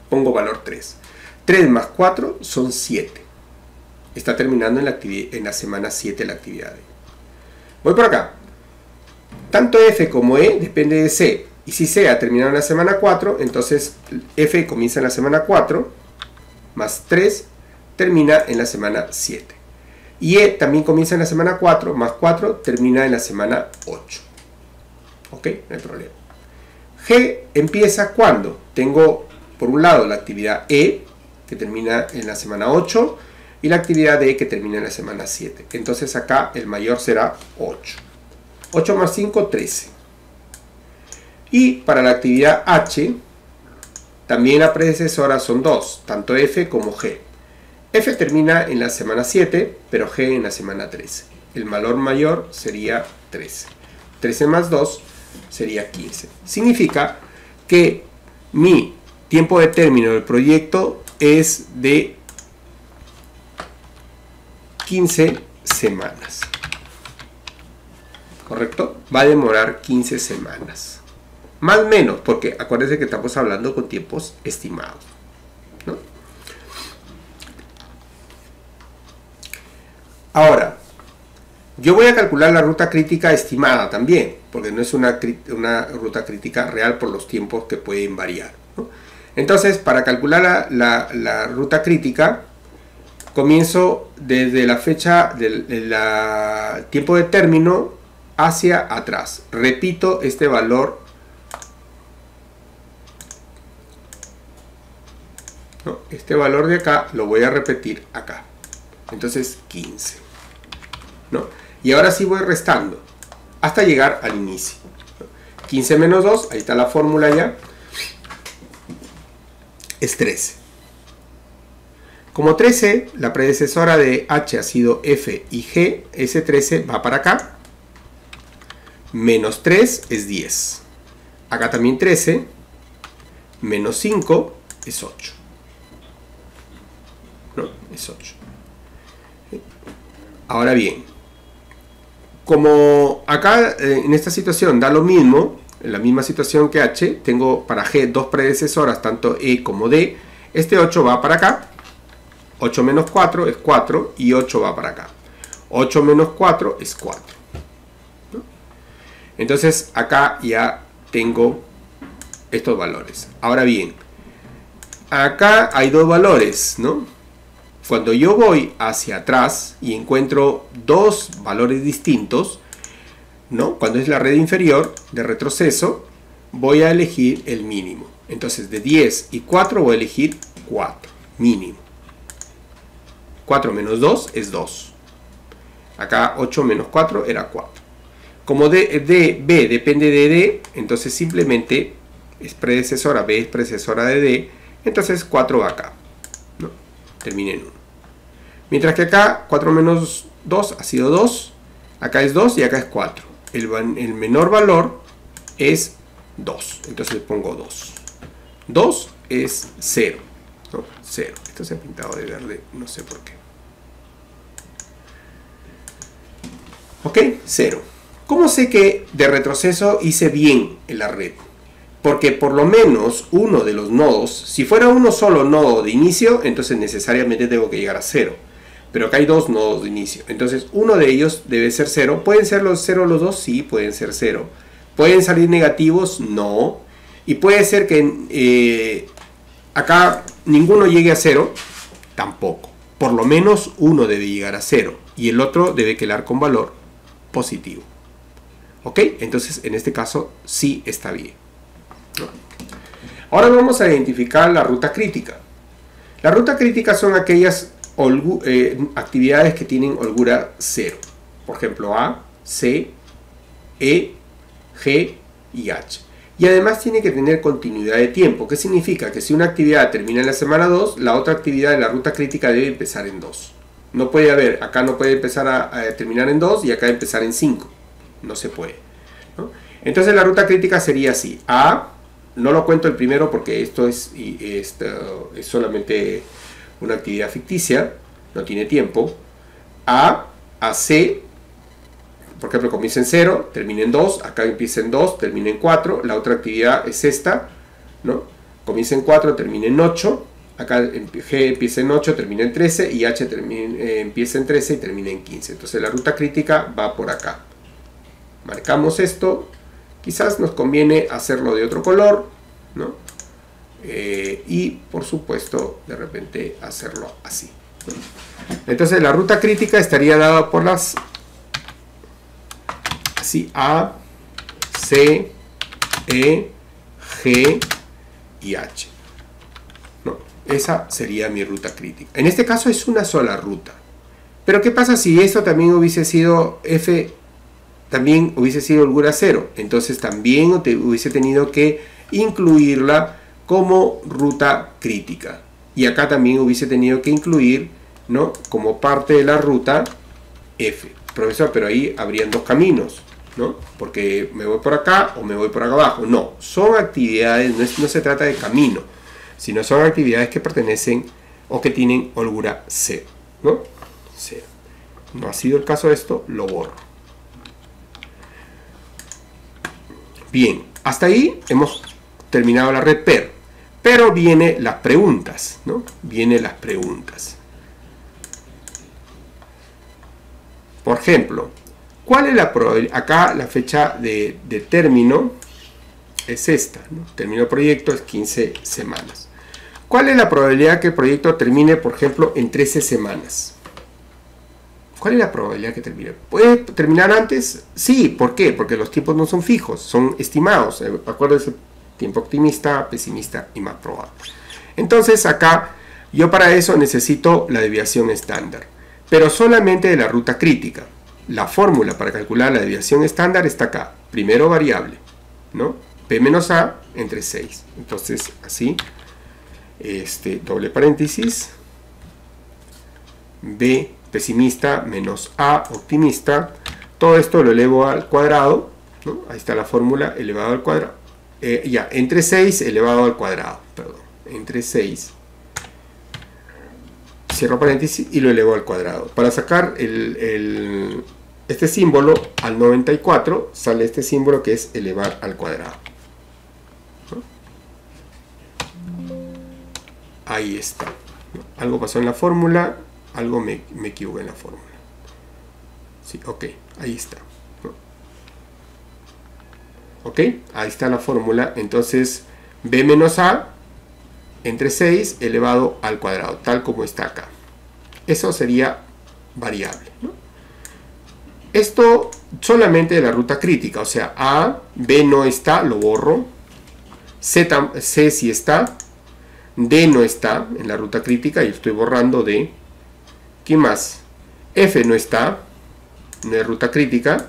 Pongo valor 3. 3 más 4 son 7. Está terminando en la semana 7 la actividad. Voy por acá. Tanto F como E depende de C. Y si C ha terminado en la semana 4, entonces F comienza en la semana 4, más 3, termina en la semana 7. Y E también comienza en la semana 4, más 4, termina en la semana 8. ¿Ok? No hay problema. G empieza cuando tengo por un lado la actividad E, que termina en la semana 8, y la actividad D, que termina en la semana 7. Entonces acá el mayor será 8. 8 más 5, 13. Y para la actividad H, también la predecesora son 2, tanto F como G. F termina en la semana 7, pero G en la semana 13. El valor mayor sería 13. 13 más 2 sería 15. Significa que mi tiempo de término del proyecto es de 15 semanas. ¿Correcto? Va a demorar 15 semanas. Más o menos, porque acuérdense que estamos hablando con tiempos estimados, ¿no? Ahora, yo voy a calcular la ruta crítica estimada también, porque no es una ruta crítica real por los tiempos que pueden variar, ¿no? Entonces, para calcular la ruta crítica, comienzo desde la fecha del tiempo de término hacia atrás. Repito este valor, ¿no? Este valor de acá lo voy a repetir acá. Entonces 15, ¿no? Y ahora sí voy restando hasta llegar al inicio. 15 menos 2, ahí está la fórmula ya, es 13. Como 13, la predecesora de H ha sido F y G, ese 13 va para acá. Menos 3 es 10. Acá también 13. Menos 5 es 8. ¿No? Es 8. Ahora bien, como acá en esta situación da lo mismo, en la misma situación que H, tengo para G dos predecesoras, tanto E como D, este 8 va para acá. 8 menos 4 es 4 y 8 va para acá. 8 menos 4 es 4. ¿No? Entonces acá ya tengo estos valores. Ahora bien, acá hay dos valores, ¿no? Cuando yo voy hacia atrás y encuentro dos valores distintos, ¿no? Cuando es la red inferior de retroceso, voy a elegir el mínimo. Entonces de 10 y 4 voy a elegir 4, mínimo. 4 menos 2 es 2. Acá 8 menos 4 era 4. Como B depende de D, entonces simplemente es predecesora, B es predecesora de D, entonces 4 va acá, ¿no? Termina en 1. Mientras que acá 4 menos 2 ha sido 2, acá es 2 y acá es 4. El menor valor es 2, entonces le pongo 2. 2 es 0, ¿no? 0. Esto se ha pintado de verde, no sé por qué. Ok, 0. ¿Cómo sé que de retroceso hice bien en la red? Porque por lo menos uno de los nodos, si fuera uno solo nodo de inicio, entonces necesariamente tengo que llegar a 0. Pero acá hay dos nodos de inicio, entonces uno de ellos debe ser 0. ¿Pueden ser los 0 los dos? Sí, pueden ser 0. ¿Pueden salir negativos? No. Y puede ser que acá ninguno llegue a 0, tampoco. Por lo menos uno debe llegar a 0 y el otro debe quedar con valor positivo. ¿Ok? Entonces en este caso sí está bien, ¿no? Ahora vamos a identificar la ruta crítica. La ruta crítica son aquellas actividades que tienen holgura 0. Por ejemplo, A, C, E, G y H. Y además tiene que tener continuidad de tiempo. ¿Qué significa? Que si una actividad termina en la semana 2, la otra actividad de la ruta crítica debe empezar en 2. No puede haber, acá no puede empezar a terminar en 2 y acá empezar en 5. No se puede, ¿no? Entonces la ruta crítica sería así. A, no lo cuento el primero porque esto es solamente una actividad ficticia, no tiene tiempo. A C, por ejemplo, comienza en 0, termina en 2, acá empieza en 2, termina en 4. La otra actividad es esta, ¿no? Comienza en 4, termina en 8. Acá G empieza en 8, termina en 13 y H empieza en 13 y termina en 15. Entonces la ruta crítica va por acá. Marcamos esto. Quizás nos conviene hacerlo de otro color, ¿no? Y por supuesto de repente hacerlo así, ¿no? Entonces la ruta crítica estaría dada por las así: A, C, E, G y H. ¿No? Esa sería mi ruta crítica. En este caso es una sola ruta. Pero ¿qué pasa si esto también hubiese sido F, también hubiese sido holgura 0? Entonces también hubiese tenido que incluirla como ruta crítica. Y acá también hubiese tenido que incluir, ¿no?, como parte de la ruta F. Profesor, pero ahí habrían dos caminos, ¿no? Porque me voy por acá o me voy por acá abajo. No, son actividades, no se trata de camino, sino son actividades que pertenecen o que tienen holgura 0, ¿no? 0. No ha sido el caso de esto, lo borro. Bien, hasta ahí hemos terminado la red PER. Pero vienen las preguntas, ¿no? Vienen las preguntas. Por ejemplo, ¿cuál es la probabilidad? Acá la fecha de término es esta, ¿no? Término del proyecto es 15 semanas. ¿Cuál es la probabilidad que el proyecto termine, por ejemplo, en 13 semanas? ¿Cuál es la probabilidad que termine? ¿Puede terminar antes? Sí, ¿por qué? Porque los tiempos no son fijos, son estimados. Acuérdense, tiempo optimista, pesimista y más probable. Entonces acá yo para eso necesito la desviación estándar, pero solamente de la ruta crítica. La fórmula para calcular la desviación estándar está acá. Primero variable, ¿no? P menos A entre 6. Entonces así, doble paréntesis, B pesimista menos A optimista. Todo esto lo elevo al cuadrado, ¿no? Ahí está la fórmula elevado al cuadrado. Entre 6 elevado al cuadrado, perdón, entre 6, cierro paréntesis y lo elevo al cuadrado. Para sacar este símbolo al 94 sale este símbolo que es elevar al cuadrado, ¿no? Ahí está, ¿no? Algo pasó en la fórmula, algo me equivoqué en la fórmula. Sí, ok, ahí está. Ok, ahí está la fórmula. Entonces B menos A entre 6 elevado al cuadrado, tal como está acá. Eso sería variable, ¿no? Esto solamente de la ruta crítica, o sea, A, B no está, lo borro. C sí está. D no está en la ruta crítica y estoy borrando D. ¿Qué más? F no está, no es ruta crítica.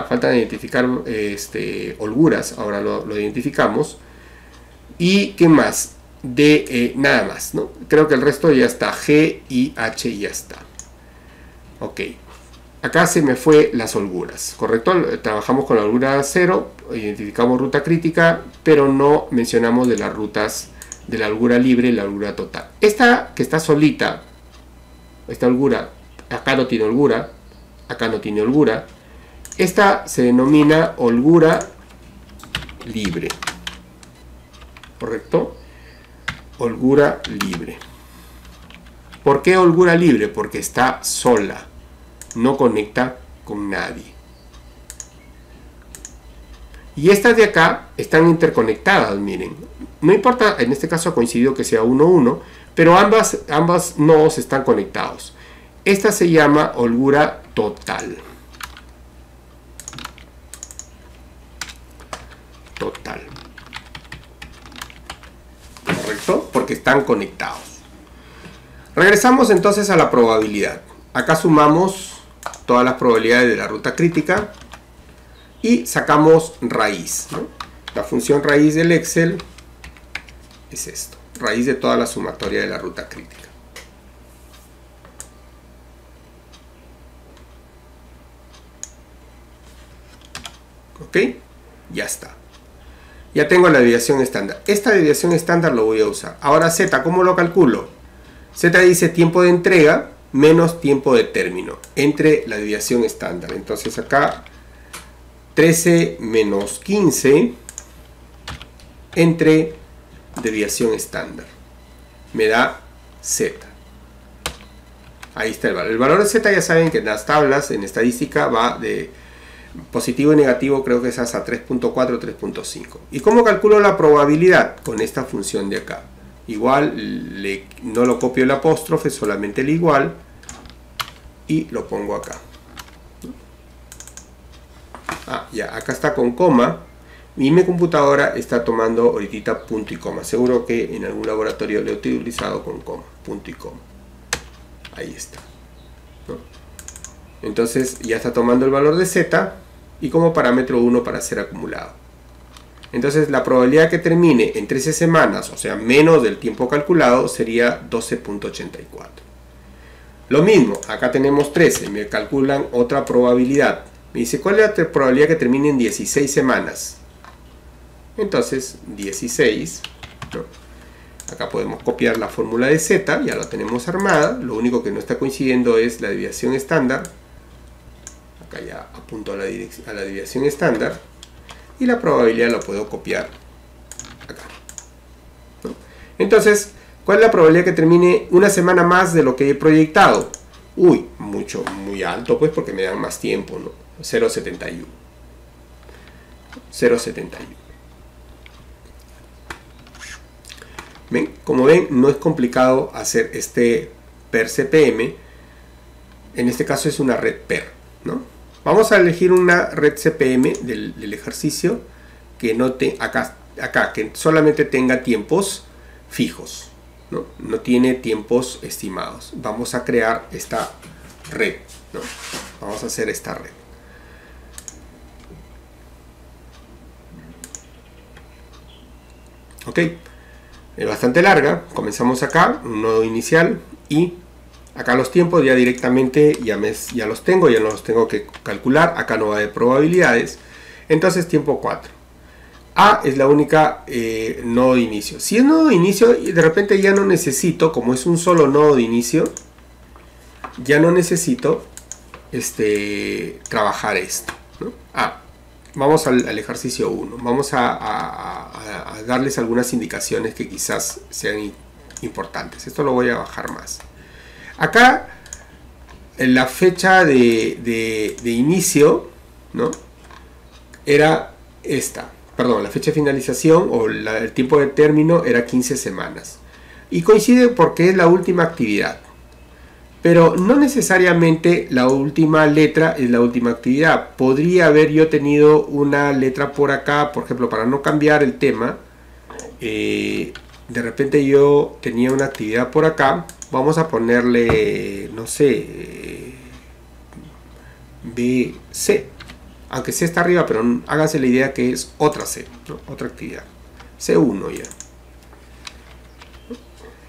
Falta de identificar holguras, ahora lo identificamos. ¿Y qué más? D, nada más, ¿no? Creo que el resto ya está, G y H ya está. Ok, acá se me fue las holguras, ¿correcto? Trabajamos con la holgura 0, identificamos ruta crítica, pero no mencionamos de las rutas de la holgura libre y la holgura total. Esta que está solita, esta holgura, acá no tiene holgura, acá no tiene holgura. Esta se denomina holgura libre, ¿correcto? Holgura libre. ¿Por qué holgura libre? Porque está sola, no conecta con nadie. Y estas de acá están interconectadas, miren. No importa, en este caso ha coincidido que sea 1, 1, pero ambas nodos están conectados. Esta se llama holgura total. Total. ¿Correcto? Porque están conectados. Regresamos entonces a la probabilidad. Acá sumamos todas las probabilidades de la ruta crítica y sacamos raíz, ¿no? La función raíz del Excel es esto. Raíz de toda la sumatoria de la ruta crítica. ¿Ok? Ya está. Ya tengo la desviación estándar. Esta desviación estándar lo voy a usar. Ahora Z, ¿cómo lo calculo? Z dice tiempo de entrega menos tiempo de término entre la desviación estándar. Entonces acá 13 menos 15 entre desviación estándar. Me da Z. Ahí está el valor. El valor de Z ya saben que en las tablas, en estadística, va de positivo y negativo, creo que es hasta 3.4, 3.5. ¿Y cómo calculo la probabilidad? Con esta función de acá. Igual, no lo copio el apóstrofe, solamente el igual. Y lo pongo acá. Ya, acá está con coma. Y mi computadora está tomando ahorita punto y coma. Seguro que en algún laboratorio lo he utilizado con coma, punto y coma. Ahí está, ¿no? Entonces ya está tomando el valor de Z y como parámetro 1 para ser acumulado. Entonces la probabilidad que termine en 13 semanas, o sea menos del tiempo calculado, sería 12.84. Lo mismo, acá tenemos 13, me calculan otra probabilidad. Me dice, ¿cuál es la probabilidad que termine en 16 semanas? Entonces 16, ¿no? Acá podemos copiar la fórmula de Z, ya la tenemos armada. Lo único que no está coincidiendo es la desviación estándar. Acá ya apunto a la desviación estándar. Y la probabilidad la puedo copiar acá, ¿no? Entonces, ¿cuál es la probabilidad que termine una semana más de lo que he proyectado? Uy, muy alto, pues, porque me dan más tiempo, ¿no? 0.71. 0.71. ¿Ven? Como ven, no es complicado hacer este PER CPM. En este caso es una red PER, ¿no? Vamos a elegir una red CPM del ejercicio que que solamente tenga tiempos fijos, ¿no? No tiene tiempos estimados. Vamos a crear esta red, ¿no? Vamos a hacer esta red. Ok. Es bastante larga. Comenzamos acá, un nodo inicial, y acá los tiempos ya directamente ya los tengo, ya no los tengo que calcular. Acá no va de probabilidades. Entonces tiempo 4. A es la única nodo de inicio. Si es nodo de inicio, de repente ya no necesito, como es un solo nodo de inicio, ya no necesito trabajar esto, ¿no? Vamos al ejercicio 1. Vamos a darles algunas indicaciones que quizás sean importantes. Esto lo voy a bajar más. Acá la fecha de inicio, ¿no? Era esta. Perdón, la fecha de finalización o el tiempo de término era 15 semanas. Y coincide porque es la última actividad. Pero no necesariamente la última letra es la última actividad. Podría haber yo tenido una letra por acá, por ejemplo, para no cambiar el tema. De repente yo tenía una actividad por acá. Vamos a ponerle, no sé, BC. Aunque C está arriba, pero háganse la idea que es otra C, ¿no? Otra actividad. C1 ya.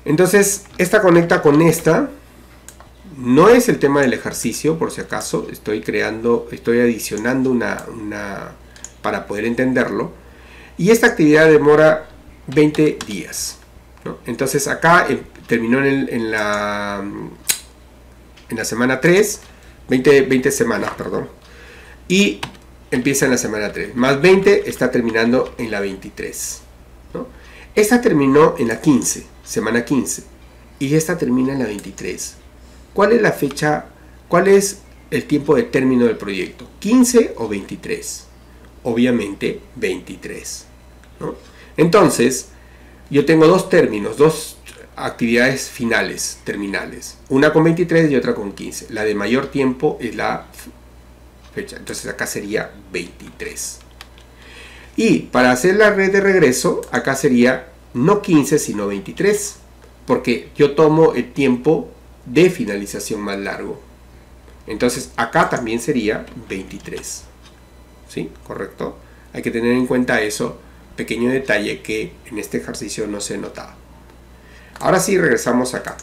Entonces, esta conecta con esta. No es el tema del ejercicio, por si acaso. Estoy adicionando una para poder entenderlo. Y esta actividad demora 20 días, ¿no? Entonces acá terminó en la semana 3, 20 semanas, perdón. Y empieza en la semana 3. Más 20 está terminando en la 23, ¿no? Esta terminó en la 15, semana 15. Y esta termina en la 23. ¿Cuál es la fecha? ¿Cuál es el tiempo de término del proyecto? ¿15 o 23? Obviamente 23, ¿no? Entonces, yo tengo dos términos, dos actividades finales, terminales. Una con 23 y otra con 15. La de mayor tiempo es la fecha. Entonces acá sería 23. Y para hacer la red de regreso, acá sería no 15, sino 23. Porque yo tomo el tiempo de finalización más largo. Entonces acá también sería 23. ¿Sí? ¿Correcto? Hay que tener en cuenta eso, pequeño detalle que en este ejercicio no se notaba. Ahora sí, regresamos acá.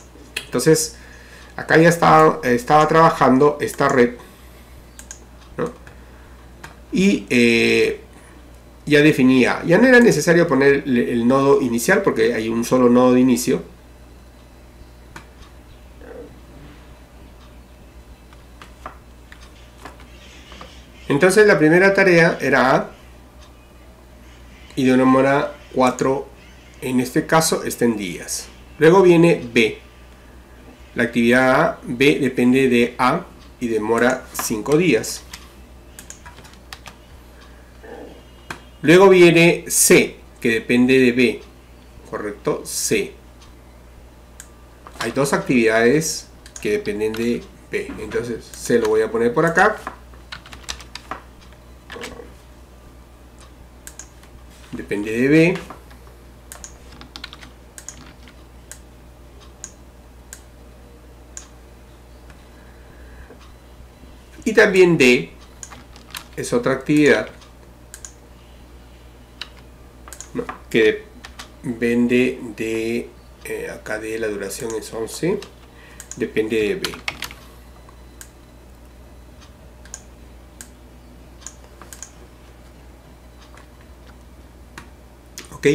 Entonces acá ya estaba trabajando esta red, ¿no? Y ya definía, ya no era necesario poner el nodo inicial porque hay un solo nodo de inicio. Entonces la primera tarea era A y demora 4, en este caso está en días. Luego viene B. La actividad A, B depende de A y demora 5 días. Luego viene C, que depende de B. ¿Correcto? C. Hay dos actividades que dependen de B. Entonces C lo voy a poner por acá. depende de B. Y también D es otra actividad, ¿no?, que depende de, acá de la duración es 11, depende de B. Ok,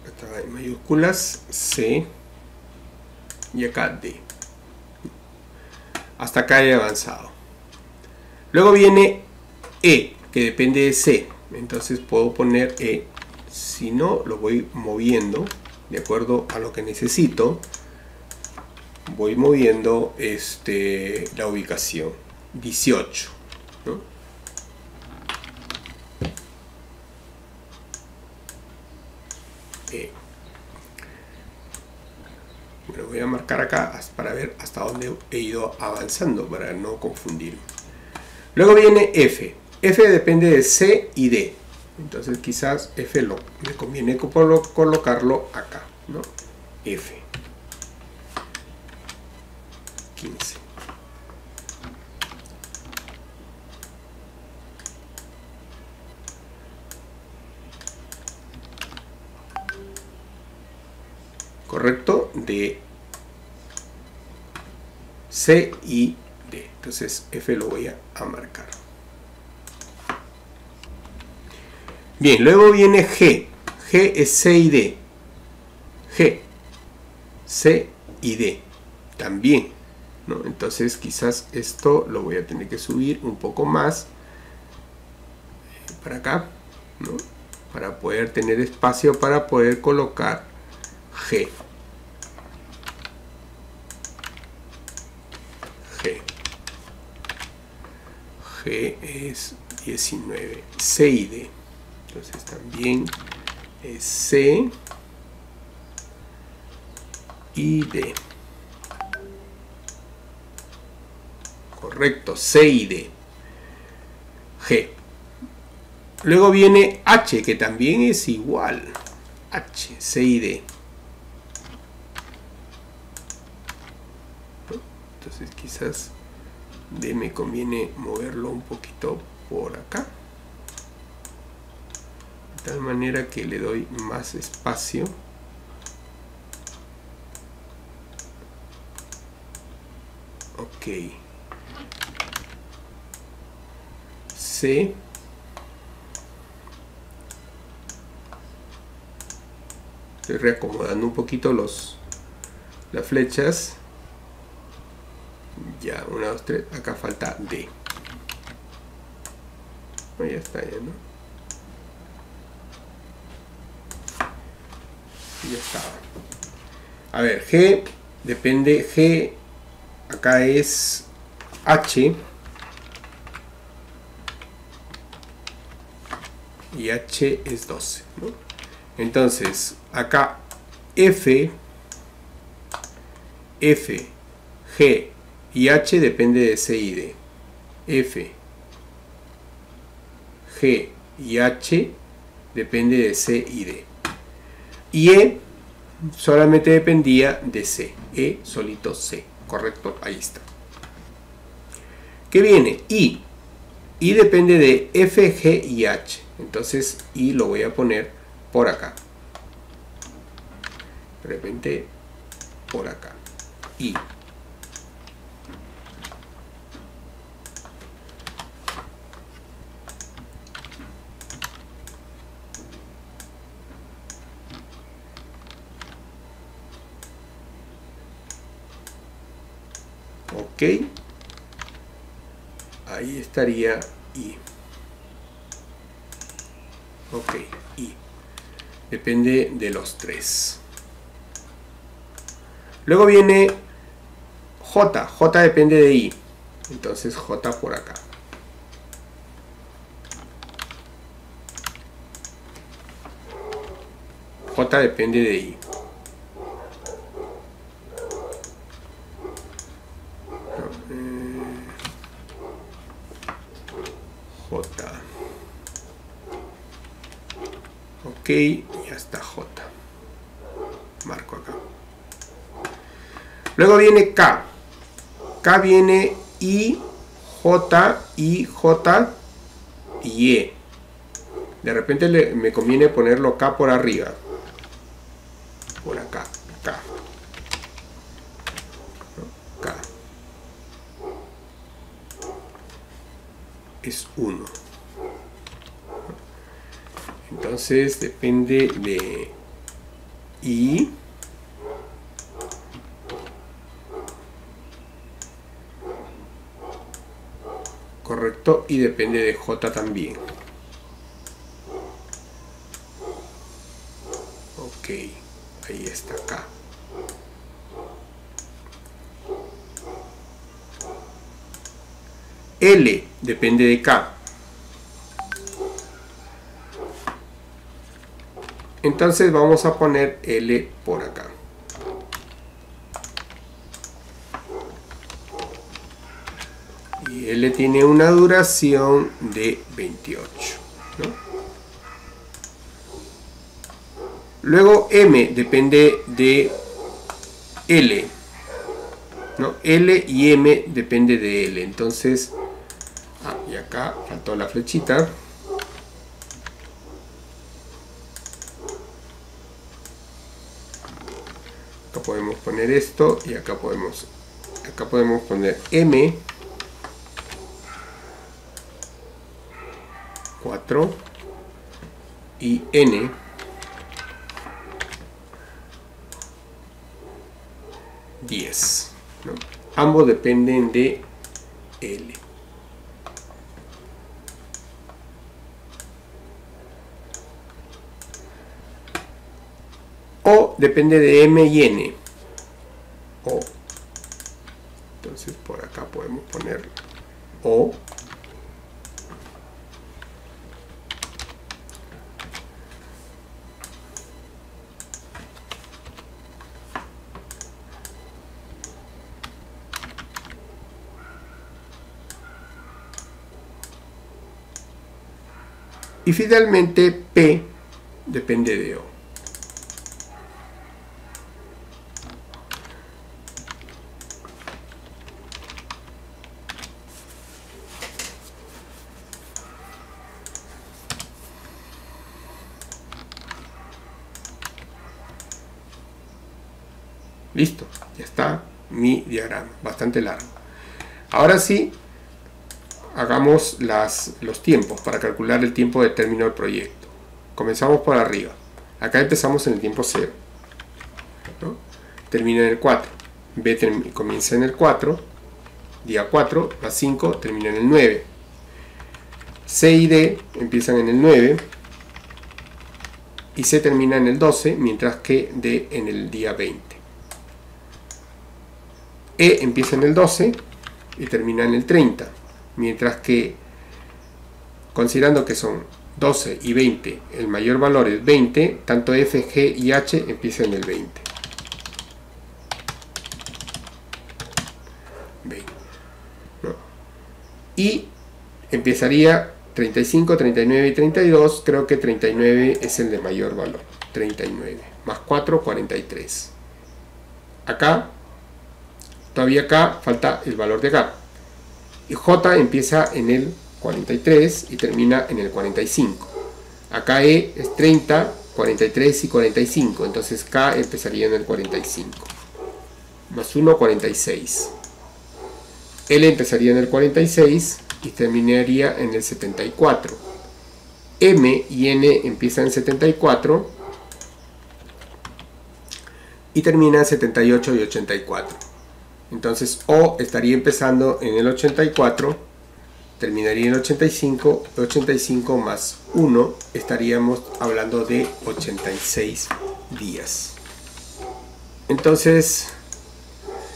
acá en mayúsculas C y acá D. Hasta acá he avanzado. Luego viene E, que depende de C. Entonces puedo poner E. Si no, lo voy moviendo de acuerdo a lo que necesito. Voy moviendo la ubicación. 18, ¿no? E. Me lo voy a marcar acá para ver hasta dónde he ido avanzando, para no confundirme. Luego viene F. F depende de C y D. Entonces quizás F me conviene colocarlo acá, ¿no? F. 15. Correcto, de C y D. Entonces F lo voy a marcar. Bien, luego viene G. G es C y D. G, C y D también, ¿no? Entonces quizás esto lo voy a tener que subir un poco más para acá, ¿no?, para poder tener espacio para poder colocar G. G es 19. C y D. Entonces también es C y D. Correcto, C y D. G. Luego viene H, que también es igual. H, C y D. Entonces quizás D me conviene moverlo un poquito por acá, de tal manera que le doy más espacio. Ok. C. Estoy reacomodando un poquito las flechas. Ya, 1, 2, 3. Acá falta D. Pues ya está, ya, ¿no? Ya estaba. A ver, G depende. G acá es H. Y H es 12, ¿no? Entonces, acá F, G y H depende de C y D. F, G y H depende de C y D. Y E solamente dependía de C. E solito C. Correcto, ahí está. ¿Qué viene? I. I depende de F, G y H. Entonces I lo voy a poner por acá. De repente por acá. I. Ok. Ahí estaría I. Ok, I. Depende de los tres. Luego viene J. J depende de I. Entonces J por acá. J depende de I. J. Ok, ya está J. Marco acá. Luego viene K. K viene I, J, I, J y E. De repente me conviene ponerlo acá por arriba. Por acá, K. ¿No? K. Es 1. Entonces depende de I. Correcto, y depende de J también. Ok, ahí está acá. L depende de K. Entonces vamos a poner L por acá. Y L tiene una duración de 28, ¿no? Luego M depende de L, ¿no? L y M depende de L. Entonces, y acá faltó la flechita. Acá podemos poner esto y acá podemos poner M 4 y N 10, ¿no? Ambos dependen de L. O depende de M y N. O. Entonces por acá podemos poner O. Y finalmente P depende de O. Listo, ya está mi diagrama, bastante largo. Ahora sí, hagamos los tiempos para calcular el tiempo de término del proyecto. Comenzamos por arriba. Acá empezamos en el tiempo 0, ¿no? Termina en el 4. B comienza en el 4, día 4, más 5, termina en el 9. C y D empiezan en el 9 y C termina en el 12, mientras que D en el día 20. E empieza en el 12 y termina en el 30, mientras que, considerando que son 12 y 20, el mayor valor es 20, tanto F, G y H empiezan en el 20. ¿No? Y empezaría 35, 39 y 32, creo que 39 es el de mayor valor, 39, más 4, 43. Acá, todavía acá falta el valor de K. Y J empieza en el 43 y termina en el 45. Acá E es 30, 43 y 45, entonces K empezaría en el 45. Más 1, 46. L empezaría en el 46 y terminaría en el 74. M y N empiezan en 74 y terminan en 78 y 84. Entonces O estaría empezando en el 84, terminaría en el 85, 85 más 1, estaríamos hablando de 86 días. Entonces,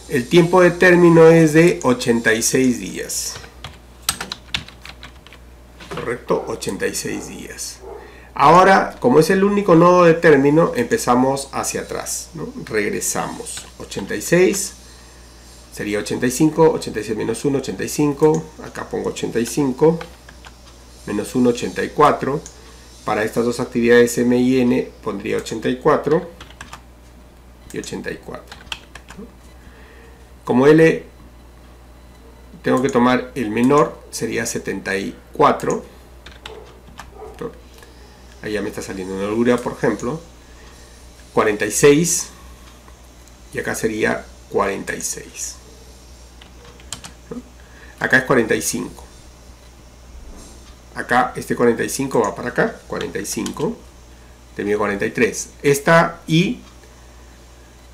el tiempo de término es de 86 días. ¿Correcto? 86 días. Ahora, como es el único nodo de término, empezamos hacia atrás, ¿no? Regresamos. 86 sería 85, 86 menos 1, 85. Acá pongo 85. Menos 1, 84. Para estas dos actividades M y N pondría 84 y 84. Como L tengo que tomar el menor, sería 74. Ahí ya me está saliendo una holgura, por ejemplo. 46. Y acá sería 46. Acá es 45. Acá este 45 va para acá. 45. Termina 43. Esta I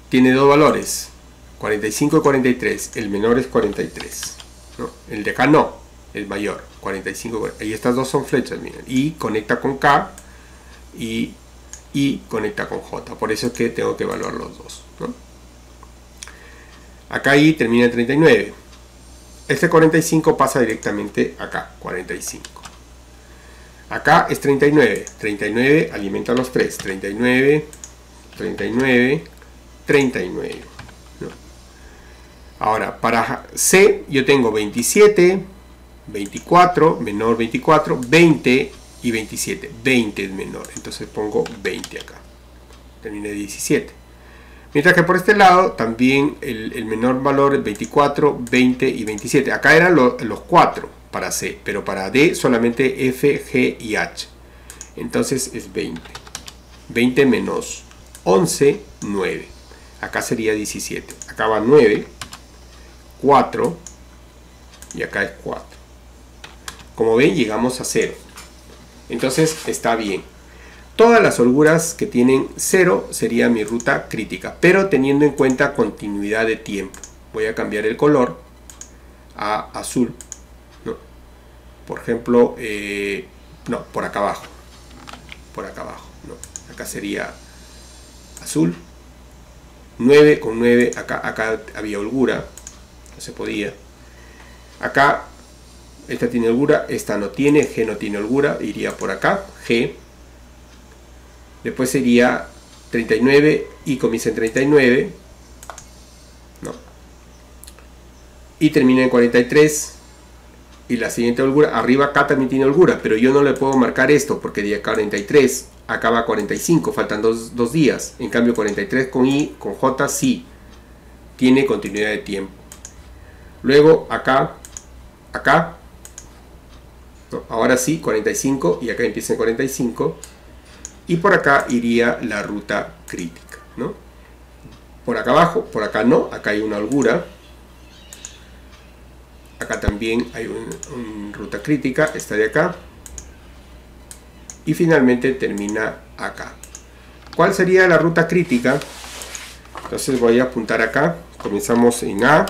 tiene dos valores. 45 y 43. El menor es 43. ¿No? El de acá no. El mayor. 45. Y estas dos son flechas. Miren. I conecta con K. Y I conecta con J. Por eso es que tengo que evaluar los dos, ¿no? Acá I termina en 39. Este 45 pasa directamente acá. 45. Acá es 39. 39 alimenta los 3. 39, 39, 39. ¿No? Ahora, para C yo tengo 27, 24, menor 24, 20 y 27. 20 es menor. Entonces pongo 20 acá. Termina 17. Mientras que por este lado también el menor valor es 24, 20 y 27. Acá eran los 4 para C, pero para D solamente F, G y H. Entonces es 20. 20 menos 11, 9. Acá sería 17. Acá va 9, 4 y acá es 4. Como ven, llegamos a 0. Entonces está bien. Todas las holguras que tienen 0 sería mi ruta crítica, pero teniendo en cuenta continuidad de tiempo. Voy a cambiar el color a azul, ¿no? Por ejemplo, no, por acá abajo. Por acá abajo, no. Acá sería azul. 9 con 9, acá había holgura, no se podía. Acá, esta tiene holgura, esta no tiene, G no tiene holgura, iría por acá, G. Después sería 39 y comienza en 39, no. Y termina en 43. Y la siguiente holgura, arriba acá también tiene holgura, pero yo no le puedo marcar esto porque día 43, acaba 45, faltan dos días. En cambio 43 con I, con J sí, tiene continuidad de tiempo. Luego acá, no, ahora sí, 45 y acá empieza en 45. Y por acá iría la ruta crítica, ¿no? Por acá abajo, por acá no, acá hay una holgura. Acá también hay una ruta crítica, esta de acá. Y finalmente termina acá. ¿Cuál sería la ruta crítica? Entonces voy a apuntar acá. Comenzamos en A,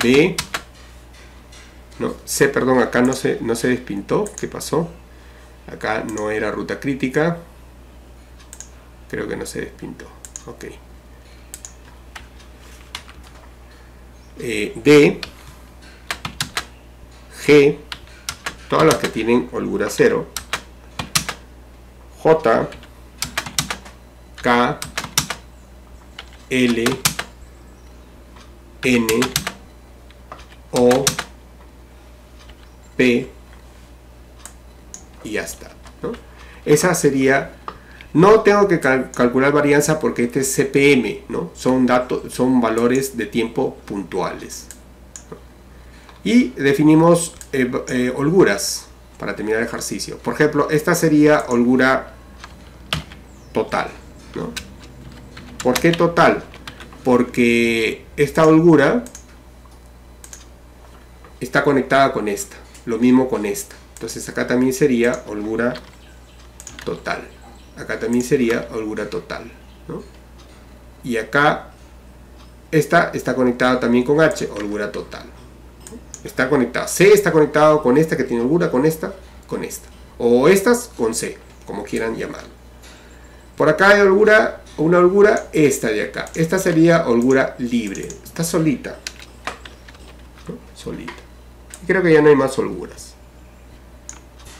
B, no, C, perdón, acá no se despintó. ¿Qué pasó? Acá no era ruta crítica. Creo que no se despintó. Ok. D, G, todas las que tienen holgura 0. J, K, L, N, O, P, y ya está, ¿no? Esa sería, no tengo que calcular varianza porque este es CPM, ¿no? Son valores de tiempo puntuales, ¿no? Y definimos holguras para terminar el ejercicio. Por ejemplo, esta sería holgura total, ¿no? ¿Por qué total? Porque esta holgura está conectada con esta, lo mismo con esta. Entonces acá también sería holgura total. Acá también sería holgura total, ¿no? Y acá esta está conectada también con H, holgura total. Está conectada. C está conectado con esta que tiene holgura, con esta, con esta. O estas con C, como quieran llamarlo. Por acá hay holgura, una holgura, esta de acá. Esta sería holgura libre. Está solita, ¿no? Solita. Y creo que ya no hay más holguras.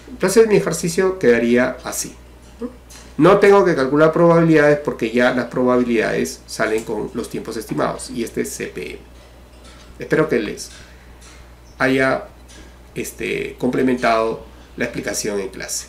Entonces mi ejercicio quedaría así. No tengo que calcular probabilidades porque ya las probabilidades salen con los tiempos estimados. Y este es CPM. Espero que les haya complementado la explicación en clase.